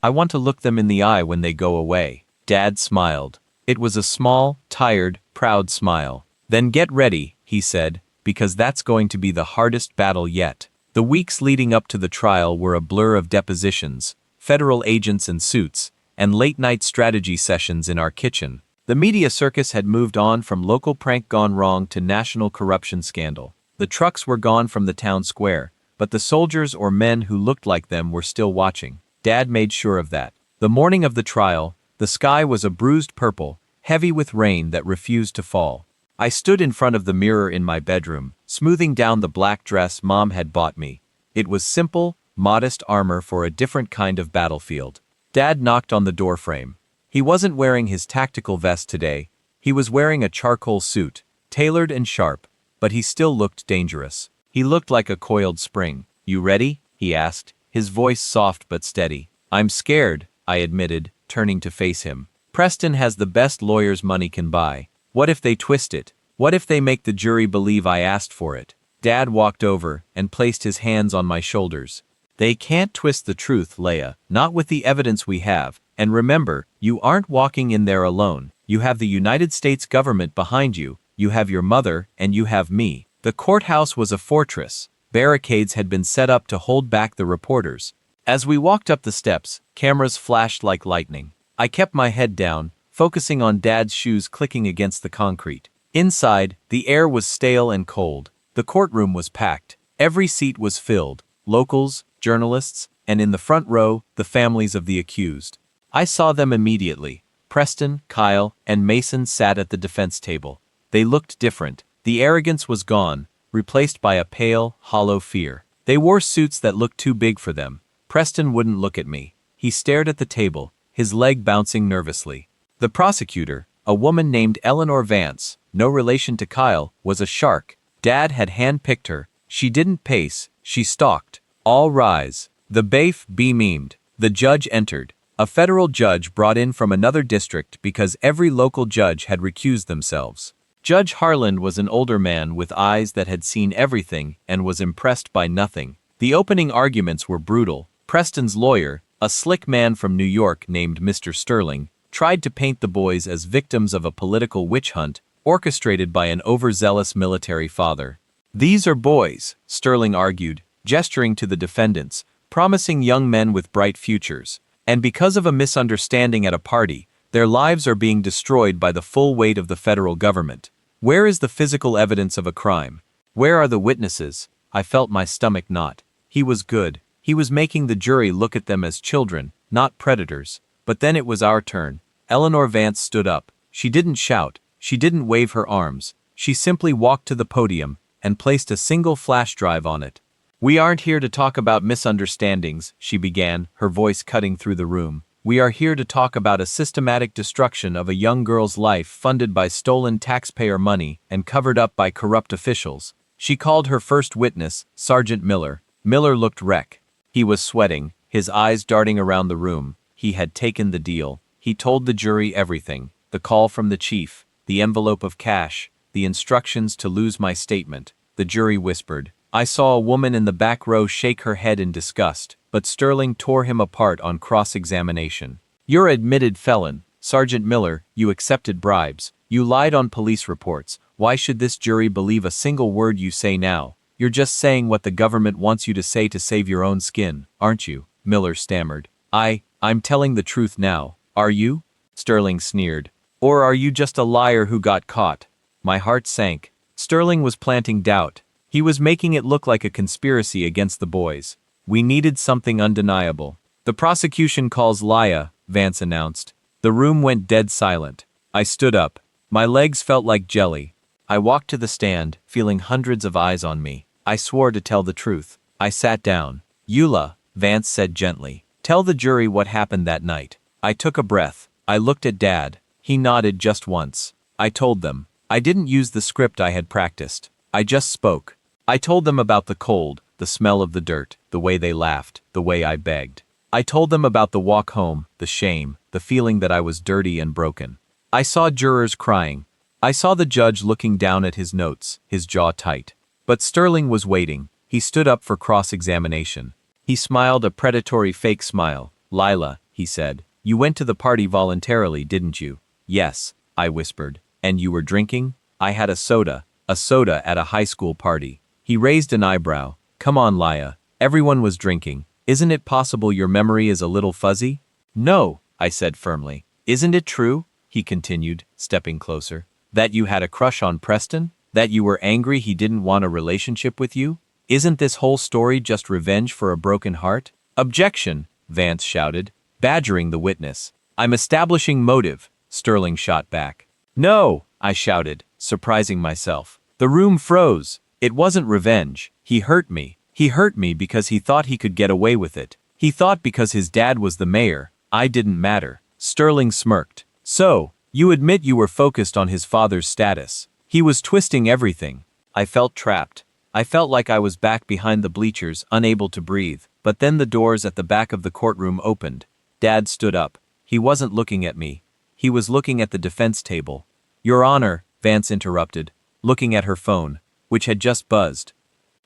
I want to look them in the eye when they go away. Dad smiled. It was a small, tired, proud smile. Then get ready, he said, because that's going to be the hardest battle yet. The weeks leading up to the trial were a blur of depositions, federal agents in suits, and late-night strategy sessions in our kitchen. The media circus had moved on from local prank gone wrong to national corruption scandal. The trucks were gone from the town square, but the soldiers or men who looked like them were still watching. Dad made sure of that. The morning of the trial, the sky was a bruised purple, heavy with rain that refused to fall. I stood in front of the mirror in my bedroom, smoothing down the black dress Mom had bought me. It was simple, modest armor for a different kind of battlefield. Dad knocked on the doorframe. He wasn't wearing his tactical vest today. He was wearing a charcoal suit, tailored and sharp, but he still looked dangerous. He looked like a coiled spring. You ready? He asked, his voice soft but steady. I'm scared, I admitted, turning to face him. Preston has the best lawyers money can buy. What if they twist it? What if they make the jury believe I asked for it? Dad walked over and placed his hands on my shoulders. They can't twist the truth, Leia, not with the evidence we have. And remember, you aren't walking in there alone. You have the United States government behind you, you have your mother, and you have me. The courthouse was a fortress. Barricades had been set up to hold back the reporters. As we walked up the steps, cameras flashed like lightning. I kept my head down, focusing on Dad's shoes clicking against the concrete. Inside, the air was stale and cold. The courtroom was packed. Every seat was filled. Locals, journalists, and in the front row, the families of the accused. I saw them immediately. Preston, Kyle, and Mason sat at the defense table. They looked different. The arrogance was gone, replaced by a pale, hollow fear. They wore suits that looked too big for them. Preston wouldn't look at me. He stared at the table, his leg bouncing nervously. The prosecutor, a woman named Eleanor Vance, no relation to Kyle, was a shark. Dad had handpicked her. She didn't pace, she stalked. All rise. The baif beamed. The judge entered. A federal judge brought in from another district because every local judge had recused themselves. Judge Harland was an older man with eyes that had seen everything and was impressed by nothing. The opening arguments were brutal. Preston's lawyer, a slick man from New York named Mr. Sterling, tried to paint the boys as victims of a political witch hunt orchestrated by an overzealous military father. "These are boys," Sterling argued, gesturing to the defendants, promising young men with bright futures. And because of a misunderstanding at a party, their lives are being destroyed by the full weight of the federal government. Where is the physical evidence of a crime? Where are the witnesses? I felt my stomach knot. He was good. He was making the jury look at them as children, not predators. But then it was our turn. Eleanor Vance stood up. She didn't shout. She didn't wave her arms. She simply walked to the podium and placed a single flash drive on it. "We aren't here to talk about misunderstandings," she began, her voice cutting through the room. "We are here to talk about a systematic destruction of a young girl's life funded by stolen taxpayer money and covered up by corrupt officials." She called her first witness, Sergeant Miller. Miller looked wrecked. He was sweating, his eyes darting around the room. He had taken the deal. He told the jury everything: the call from the chief, the envelope of cash, the instructions to lose my statement. The jury whispered. I saw a woman in the back row shake her head in disgust, but Sterling tore him apart on cross-examination. "You're an admitted felon. Sergeant Miller, you accepted bribes. You lied on police reports. Why should this jury believe a single word you say now? You're just saying what the government wants you to say to save your own skin, aren't you?" Miller stammered. I'm telling the truth now. Are you?" Sterling sneered. "Or are you just a liar who got caught?" My heart sank. Sterling was planting doubt. He was making it look like a conspiracy against the boys. We needed something undeniable. "The prosecution calls Laya," Vance announced. The room went dead silent. I stood up. My legs felt like jelly. I walked to the stand, feeling hundreds of eyes on me. I swore to tell the truth. I sat down. "Eula," Vance said gently, "tell the jury what happened that night." I took a breath. I looked at Dad. He nodded just once. I told them. I didn't use the script I had practiced. I just spoke. I told them about the cold, the smell of the dirt, the way they laughed, the way I begged. I told them about the walk home, the shame, the feeling that I was dirty and broken. I saw jurors crying. I saw the judge looking down at his notes, his jaw tight. But Sterling was waiting. He stood up for cross-examination. He smiled a predatory fake smile. "Lila," he said, "you went to the party voluntarily, didn't you?" "Yes," I whispered. "And you were drinking?" "I had a soda at a high school party." He raised an eyebrow. "Come on, Laya. Everyone was drinking. Isn't it possible your memory is a little fuzzy?" "No," I said firmly. "Isn't it true?" he continued, stepping closer. "That you had a crush on Preston? That you were angry he didn't want a relationship with you? Isn't this whole story just revenge for a broken heart?" "Objection," Vance shouted, badgering the witness. "I'm establishing motive," Sterling shot back. "No," I shouted, surprising myself. The room froze. It wasn't revenge. He hurt me. He hurt me because he thought he could get away with it. He thought because his dad was the mayor, I didn't matter. Sterling smirked. "So, you admit you were focused on his father's status. He was twisting everything." I felt trapped. I felt like I was back behind the bleachers, unable to breathe. But then the doors at the back of the courtroom opened. Dad stood up. He wasn't looking at me. He was looking at the defense table. "Your Honor," Vance interrupted, looking at her phone, which had just buzzed.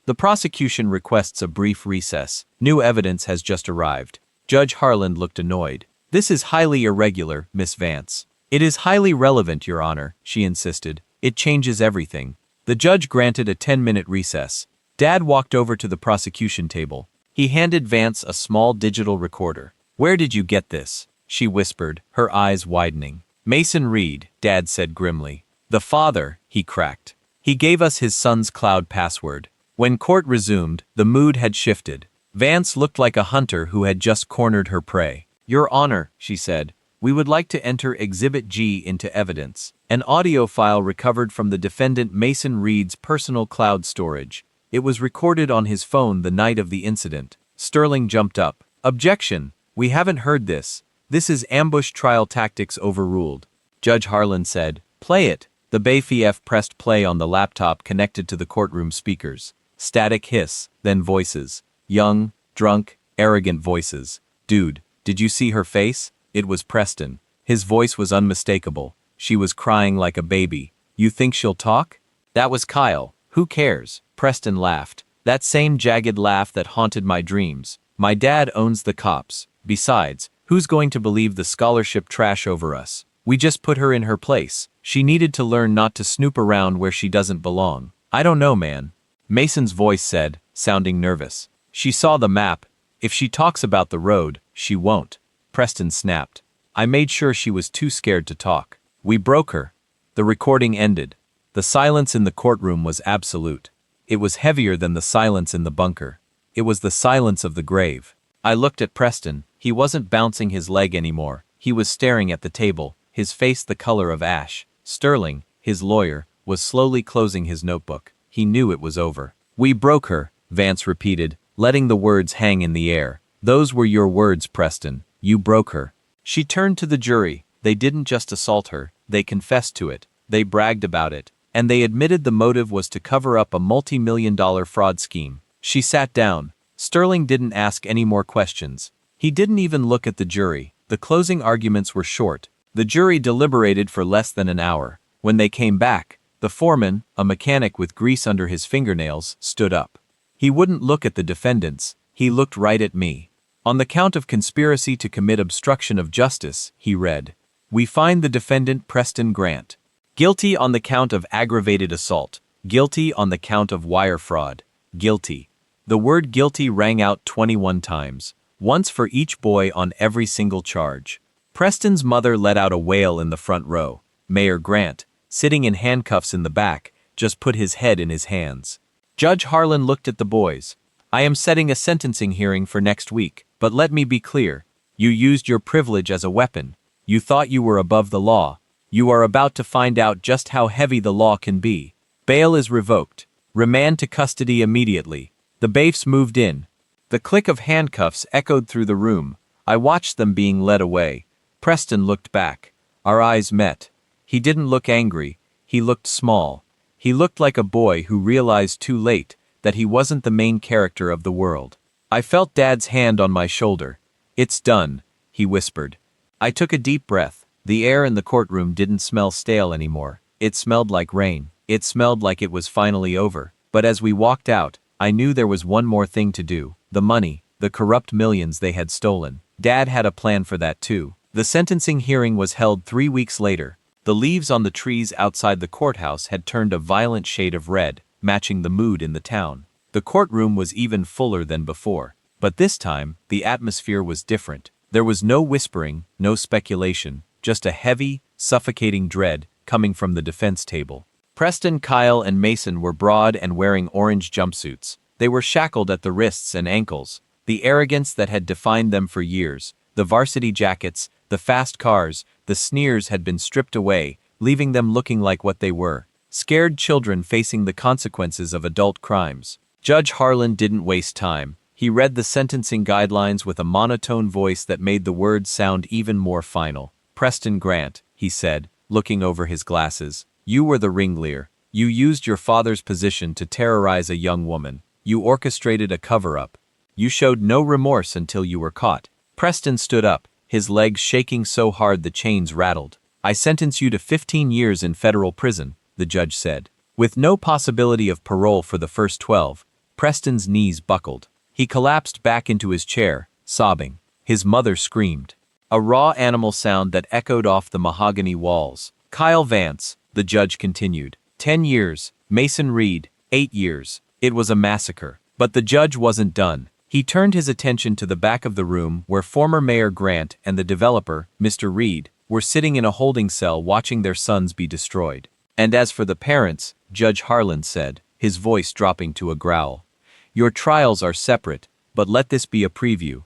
"The prosecution requests a brief recess. New evidence has just arrived." Judge Harland looked annoyed. "This is highly irregular, Miss Vance." "It is highly relevant, Your Honor," she insisted. "It changes everything." The judge granted a 10-minute recess. Dad walked over to the prosecution table. He handed Vance a small digital recorder. "Where did you get this?" she whispered, her eyes widening. "Mason Reed," Dad said grimly. "The father," he cracked. "He gave us his son's cloud password." When court resumed, the mood had shifted. Vance looked like a hunter who had just cornered her prey. "Your Honor," she said, "we would like to enter Exhibit G into evidence. An audio file recovered from the defendant Mason Reed's personal cloud storage. It was recorded on his phone the night of the incident." Sterling jumped up. "Objection! We haven't heard this. This is ambush trial tactics overruled." Judge Harlan said, "Play it." The Bayfief pressed play on the laptop connected to the courtroom speakers. Static hiss, then voices. Young, drunk, arrogant voices. "Dude, Did you see her face? It was Preston. His voice was unmistakable. She was crying like a baby. You think she'll talk? That was Kyle. Who cares? Preston laughed. That same jagged laugh that haunted my dreams. My dad owns the cops. Besides, who's going to believe the scholarship trash over us? We just put her in her place. She needed to learn not to snoop around where she doesn't belong. I don't know, man. Mason's voice said, sounding nervous. She saw the map. If she talks about the road, she won't. Preston snapped. I made sure she was too scared to talk. We broke her. The recording ended. The silence in the courtroom was absolute. It was heavier than the silence in the bunker. It was the silence of the grave. I looked at Preston. He wasn't bouncing his leg anymore. He was staring at the table, his face the color of ash. Sterling, his lawyer, was slowly closing his notebook. He knew it was over. We broke her, Vance repeated, letting the words hang in the air. Those were your words, Preston. You broke her. She turned to the jury. They didn't just assault her. They confessed to it. They bragged about it. And they admitted the motive was to cover up a multi-million-dollar fraud scheme. She sat down. Sterling didn't ask any more questions. He didn't even look at the jury. The closing arguments were short. The jury deliberated for less than an hour. When they came back, the foreman, a mechanic with grease under his fingernails, stood up. He wouldn't look at the defendants. He looked right at me. On the count of conspiracy to commit obstruction of justice, he read, we find the defendant Preston Grant guilty on the count of aggravated assault, guilty on the count of wire fraud, guilty. The word guilty rang out 21 times, once for each boy on every single charge. Preston's mother let out a wail in the front row. Mayor Grant, sitting in handcuffs in the back, just put his head in his hands. Judge Harlan looked at the boys. I am setting a sentencing hearing for next week, but let me be clear. You used your privilege as a weapon. You thought you were above the law. You are about to find out just how heavy the law can be. Bail is revoked. Remand to custody immediately. The bailiffs moved in. The click of handcuffs echoed through the room. I watched them being led away. Preston looked back. Our eyes met. He didn't look angry. He looked small. He looked like a boy who realized too late that he wasn't the main character of the world. I felt Dad's hand on my shoulder. It's done, he whispered. I took a deep breath. The air in the courtroom didn't smell stale anymore. It smelled like rain. It smelled like it was finally over. But as we walked out, I knew there was one more thing to do. The money, the corrupt millions they had stolen. Dad had a plan for that too. The sentencing hearing was held 3 weeks later. The leaves on the trees outside the courthouse had turned a violent shade of red, matching the mood in the town. The courtroom was even fuller than before. But this time, the atmosphere was different. There was no whispering, no speculation, just a heavy, suffocating dread coming from the defense table. Preston, Kyle, and Mason were broad and wearing orange jumpsuits. They were shackled at the wrists and ankles. The arrogance that had defined them for years, the varsity jackets, the fast cars, the sneers had been stripped away, leaving them looking like what they were. Scared children facing the consequences of adult crimes. Judge Harlan didn't waste time. He read the sentencing guidelines with a monotone voice that made the words sound even more final. Preston Grant, he said, looking over his glasses. You were the ringleader. You used your father's position to terrorize a young woman. You orchestrated a cover-up. You showed no remorse until you were caught. Preston stood up, his legs shaking so hard the chains rattled. I sentence you to 15 years in federal prison, the judge said. With no possibility of parole for the first 12, Preston's knees buckled. He collapsed back into his chair, sobbing. His mother screamed. A raw animal sound that echoed off the mahogany walls. Kyle Vance, the judge continued. 10 years. Mason Reed, 8 years. It was a massacre. But the judge wasn't done. He turned his attention to the back of the room where former Mayor Grant and the developer, Mr. Reed, were sitting in a holding cell watching their sons be destroyed. And as for the parents, Judge Harlan said, his voice dropping to a growl. Your trials are separate, but let this be a preview.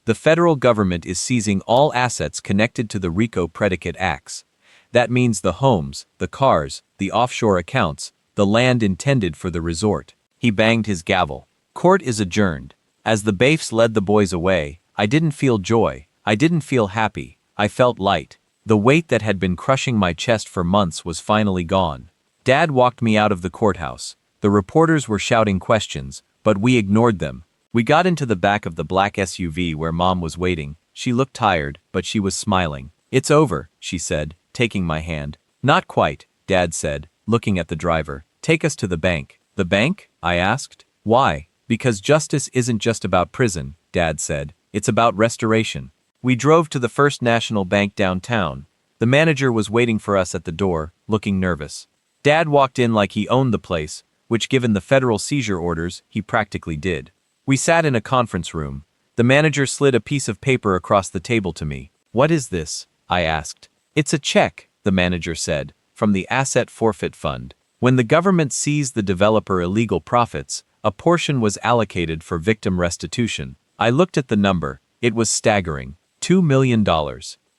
The federal government is seizing all assets connected to the RICO predicate acts. That means the homes, the cars, the offshore accounts, the land intended for the resort. He banged his gavel. Court is adjourned. As the bailiffs led the boys away, I didn't feel joy. I didn't feel happy. I felt light. The weight that had been crushing my chest for months was finally gone. Dad walked me out of the courthouse. The reporters were shouting questions, but we ignored them. We got into the back of the black SUV where Mom was waiting. She looked tired, but she was smiling. It's over, she said, taking my hand. Not quite, Dad said, looking at the driver. Take us to the bank. The bank? I asked. Why? Because justice isn't just about prison, Dad said. It's about restoration. We drove to the First National Bank downtown. The manager was waiting for us at the door, looking nervous. Dad walked in like he owned the place, which given the federal seizure orders, he practically did. We sat in a conference room. The manager slid a piece of paper across the table to me. What is this? I asked. It's a check, the manager said, from the Asset Forfeit Fund. When the government seized the developer illegal profits, a portion was allocated for victim restitution. I looked at the number. It was staggering. $2 million.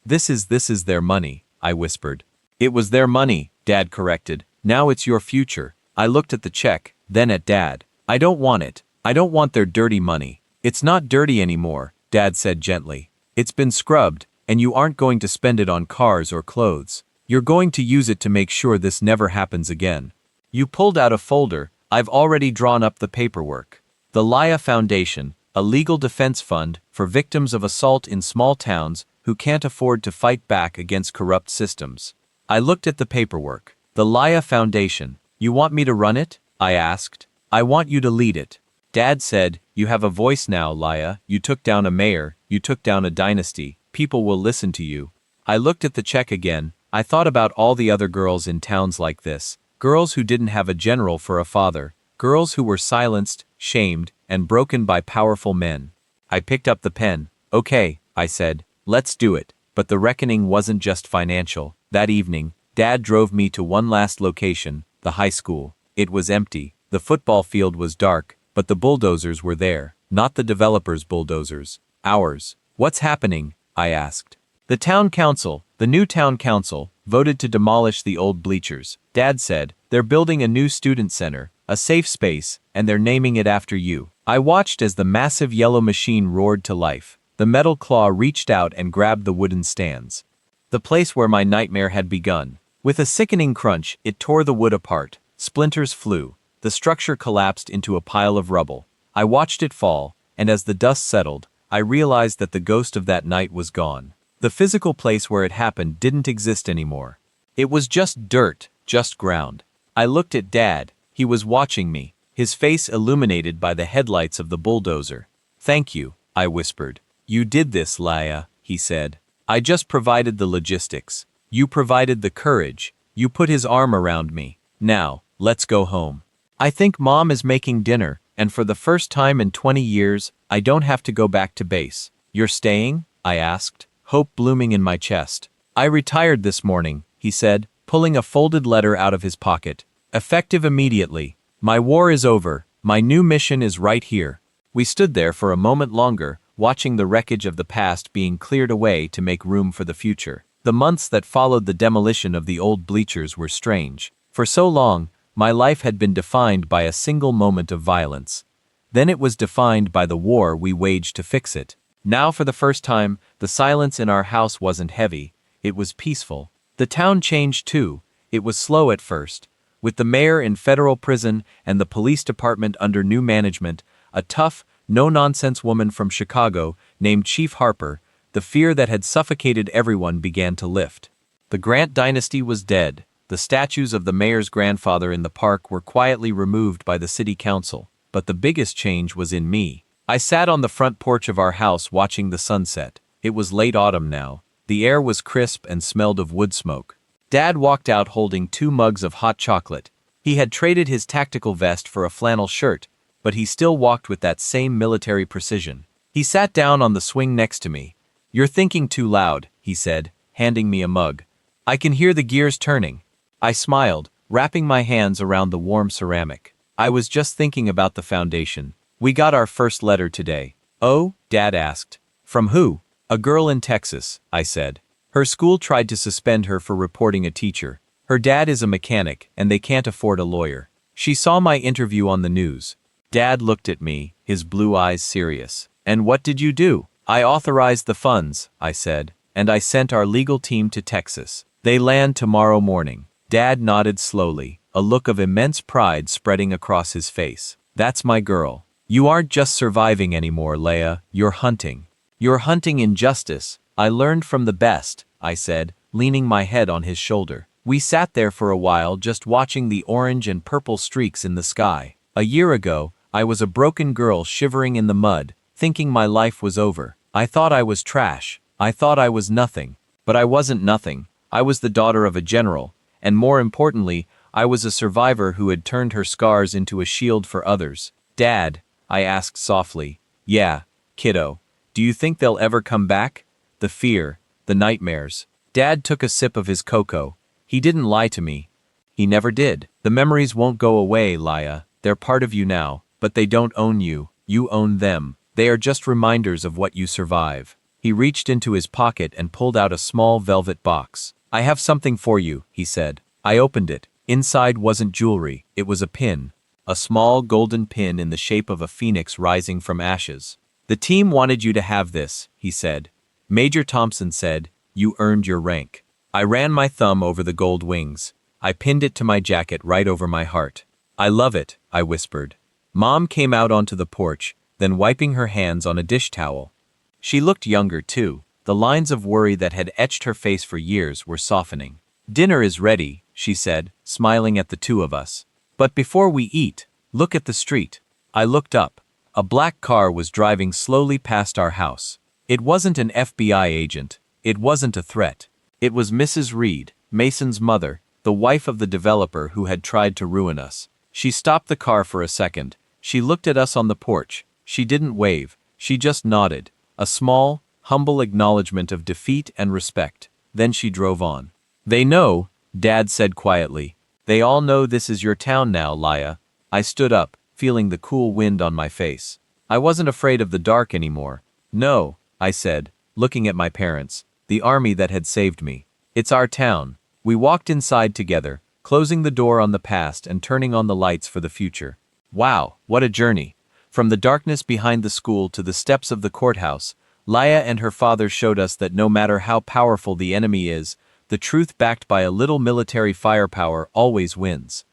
This is their money, I whispered. It was their money, Dad corrected. Now it's your future. I looked at the check, then at Dad. I don't want it. I don't want their dirty money. It's not dirty anymore, Dad said gently. It's been scrubbed, and you aren't going to spend it on cars or clothes. You're going to use it to make sure this never happens again. You pulled out a folder. I've already drawn up the paperwork. The Laya Foundation, a legal defense fund for victims of assault in small towns who can't afford to fight back against corrupt systems. I looked at the paperwork. The Laya Foundation. You want me to run it? I asked. I want you to lead it. Dad said, you have a voice now, Laya. You took down a mayor. You took down a dynasty. People will listen to you. I looked at the check again. I thought about all the other girls in towns like this. Girls who didn't have a general for a father. Girls who were silenced, shamed, and broken by powerful men. I picked up the pen. Okay, I said. Let's do it. But the reckoning wasn't just financial. That evening, Dad drove me to one last location, the high school. It was empty. The football field was dark, but the bulldozers were there. Not the developers' bulldozers. Ours. What's happening? I asked. The new town council, voted to demolish the old bleachers. Dad said, they're building a new student center, a safe space, and they're naming it after you. I watched as the massive yellow machine roared to life. The metal claw reached out and grabbed the wooden stands. The place where my nightmare had begun. With a sickening crunch, it tore the wood apart. Splinters flew. The structure collapsed into a pile of rubble. I watched it fall, and as the dust settled, I realized that the ghost of that night was gone. The physical place where it happened didn't exist anymore. It was just dirt, just ground. I looked at Dad. He was watching me, his face illuminated by the headlights of the bulldozer. Thank you, I whispered. You did this, Laya, he said. I just provided the logistics. You provided the courage. You put his arm around me. Now, let's go home. I think Mom is making dinner, and for the first time in 20 years, I don't have to go back to base. You're staying? I asked, hope blooming in my chest. I retired this morning, he said, pulling a folded letter out of his pocket. Effective immediately. My war is over. My new mission is right here. We stood there for a moment longer, watching the wreckage of the past being cleared away to make room for the future. The months that followed the demolition of the old bleachers were strange. For so long, my life had been defined by a single moment of violence. Then it was defined by the war we waged to fix it. Now for the first time, the silence in our house wasn't heavy, it was peaceful. The town changed too. It was slow at first. With the mayor in federal prison and the police department under new management, a tough, no-nonsense woman from Chicago named Chief Harper, the fear that had suffocated everyone began to lift. The Grant dynasty was dead. The statues of the mayor's grandfather in the park were quietly removed by the city council. But the biggest change was in me. I sat on the front porch of our house watching the sunset. It was late autumn now. The air was crisp and smelled of wood smoke. Dad walked out holding 2 mugs of hot chocolate. He had traded his tactical vest for a flannel shirt, but he still walked with that same military precision. He sat down on the swing next to me. You're thinking too loud, he said, handing me a mug. I can hear the gears turning. I smiled, wrapping my hands around the warm ceramic. I was just thinking about the foundation. We got our first letter today. Oh? Dad asked. From who? A girl in Texas, I said. Her school tried to suspend her for reporting a teacher. Her dad is a mechanic, and they can't afford a lawyer. She saw my interview on the news. Dad looked at me, his blue eyes serious. And what did you do? I authorized the funds, I said, and I sent our legal team to Texas. They land tomorrow morning. Dad nodded slowly, a look of immense pride spreading across his face. That's my girl. You aren't just surviving anymore, Leia, you're hunting. You're hunting injustice. I learned from the best, I said, leaning my head on his shoulder. We sat there for a while just watching the orange and purple streaks in the sky. A year ago, I was a broken girl shivering in the mud, thinking my life was over. I thought I was trash. I thought I was nothing. But I wasn't nothing. I was the daughter of a general, and more importantly, I was a survivor who had turned her scars into a shield for others. Dad, I asked softly. Yeah, kiddo. Do you think they'll ever come back? The fear, the nightmares. Dad took a sip of his cocoa. He didn't lie to me. He never did. The memories won't go away, Laya. They're part of you now, but they don't own you. You own them. They are just reminders of what you survive. He reached into his pocket and pulled out a small velvet box. I have something for you, he said. I opened it. Inside wasn't jewelry, it was a pin. A small golden pin in the shape of a phoenix rising from ashes. The team wanted you to have this, he said. Major Thompson said, you earned your rank. I ran my thumb over the gold wings. I pinned it to my jacket right over my heart. I love it, I whispered. Mom came out onto the porch, then wiping her hands on a dish towel. She looked younger too. The lines of worry that had etched her face for years were softening. Dinner is ready, she said, smiling at the two of us. But before we eat, look at the street. I looked up. A black car was driving slowly past our house. It wasn't an FBI agent. It wasn't a threat. It was Mrs. Reed, Mason's mother, the wife of the developer who had tried to ruin us. She stopped the car for a second. She looked at us on the porch. She didn't wave. She just nodded. A small, humble acknowledgement of defeat and respect. Then she drove on. They know, Dad said quietly. They all know this is your town now, Laya. I stood up, feeling the cool wind on my face. I wasn't afraid of the dark anymore. No, I said, looking at my parents, the army that had saved me. It's our town. We walked inside together, closing the door on the past and turning on the lights for the future. Wow, what a journey. From the darkness behind the school to the steps of the courthouse, Laya and her father showed us that no matter how powerful the enemy is, the truth backed by a little military firepower always wins.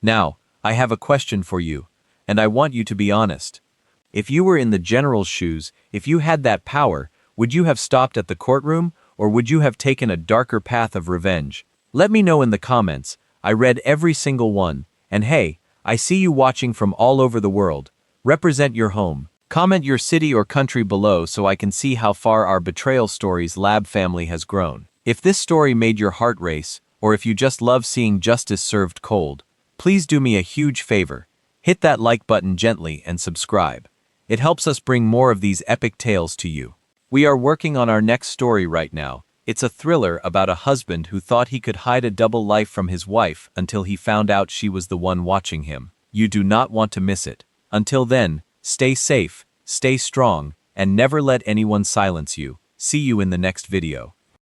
Now, I have a question for you, and I want you to be honest. If you were in the general's shoes, if you had that power, would you have stopped at the courtroom, or would you have taken a darker path of revenge? Let me know in the comments. I read every single one, and hey, I see you watching from all over the world. Represent your home. Comment your city or country below so I can see how far our Betrayal Stories Lab family has grown. If this story made your heart race, or if you just love seeing justice served cold, please do me a huge favor. Hit that like button gently and subscribe. It helps us bring more of these epic tales to you. We are working on our next story right now. It's a thriller about a husband who thought he could hide a double life from his wife until he found out she was the one watching him. You do not want to miss it. Until then, stay safe, stay strong, and never let anyone silence you. See you in the next video.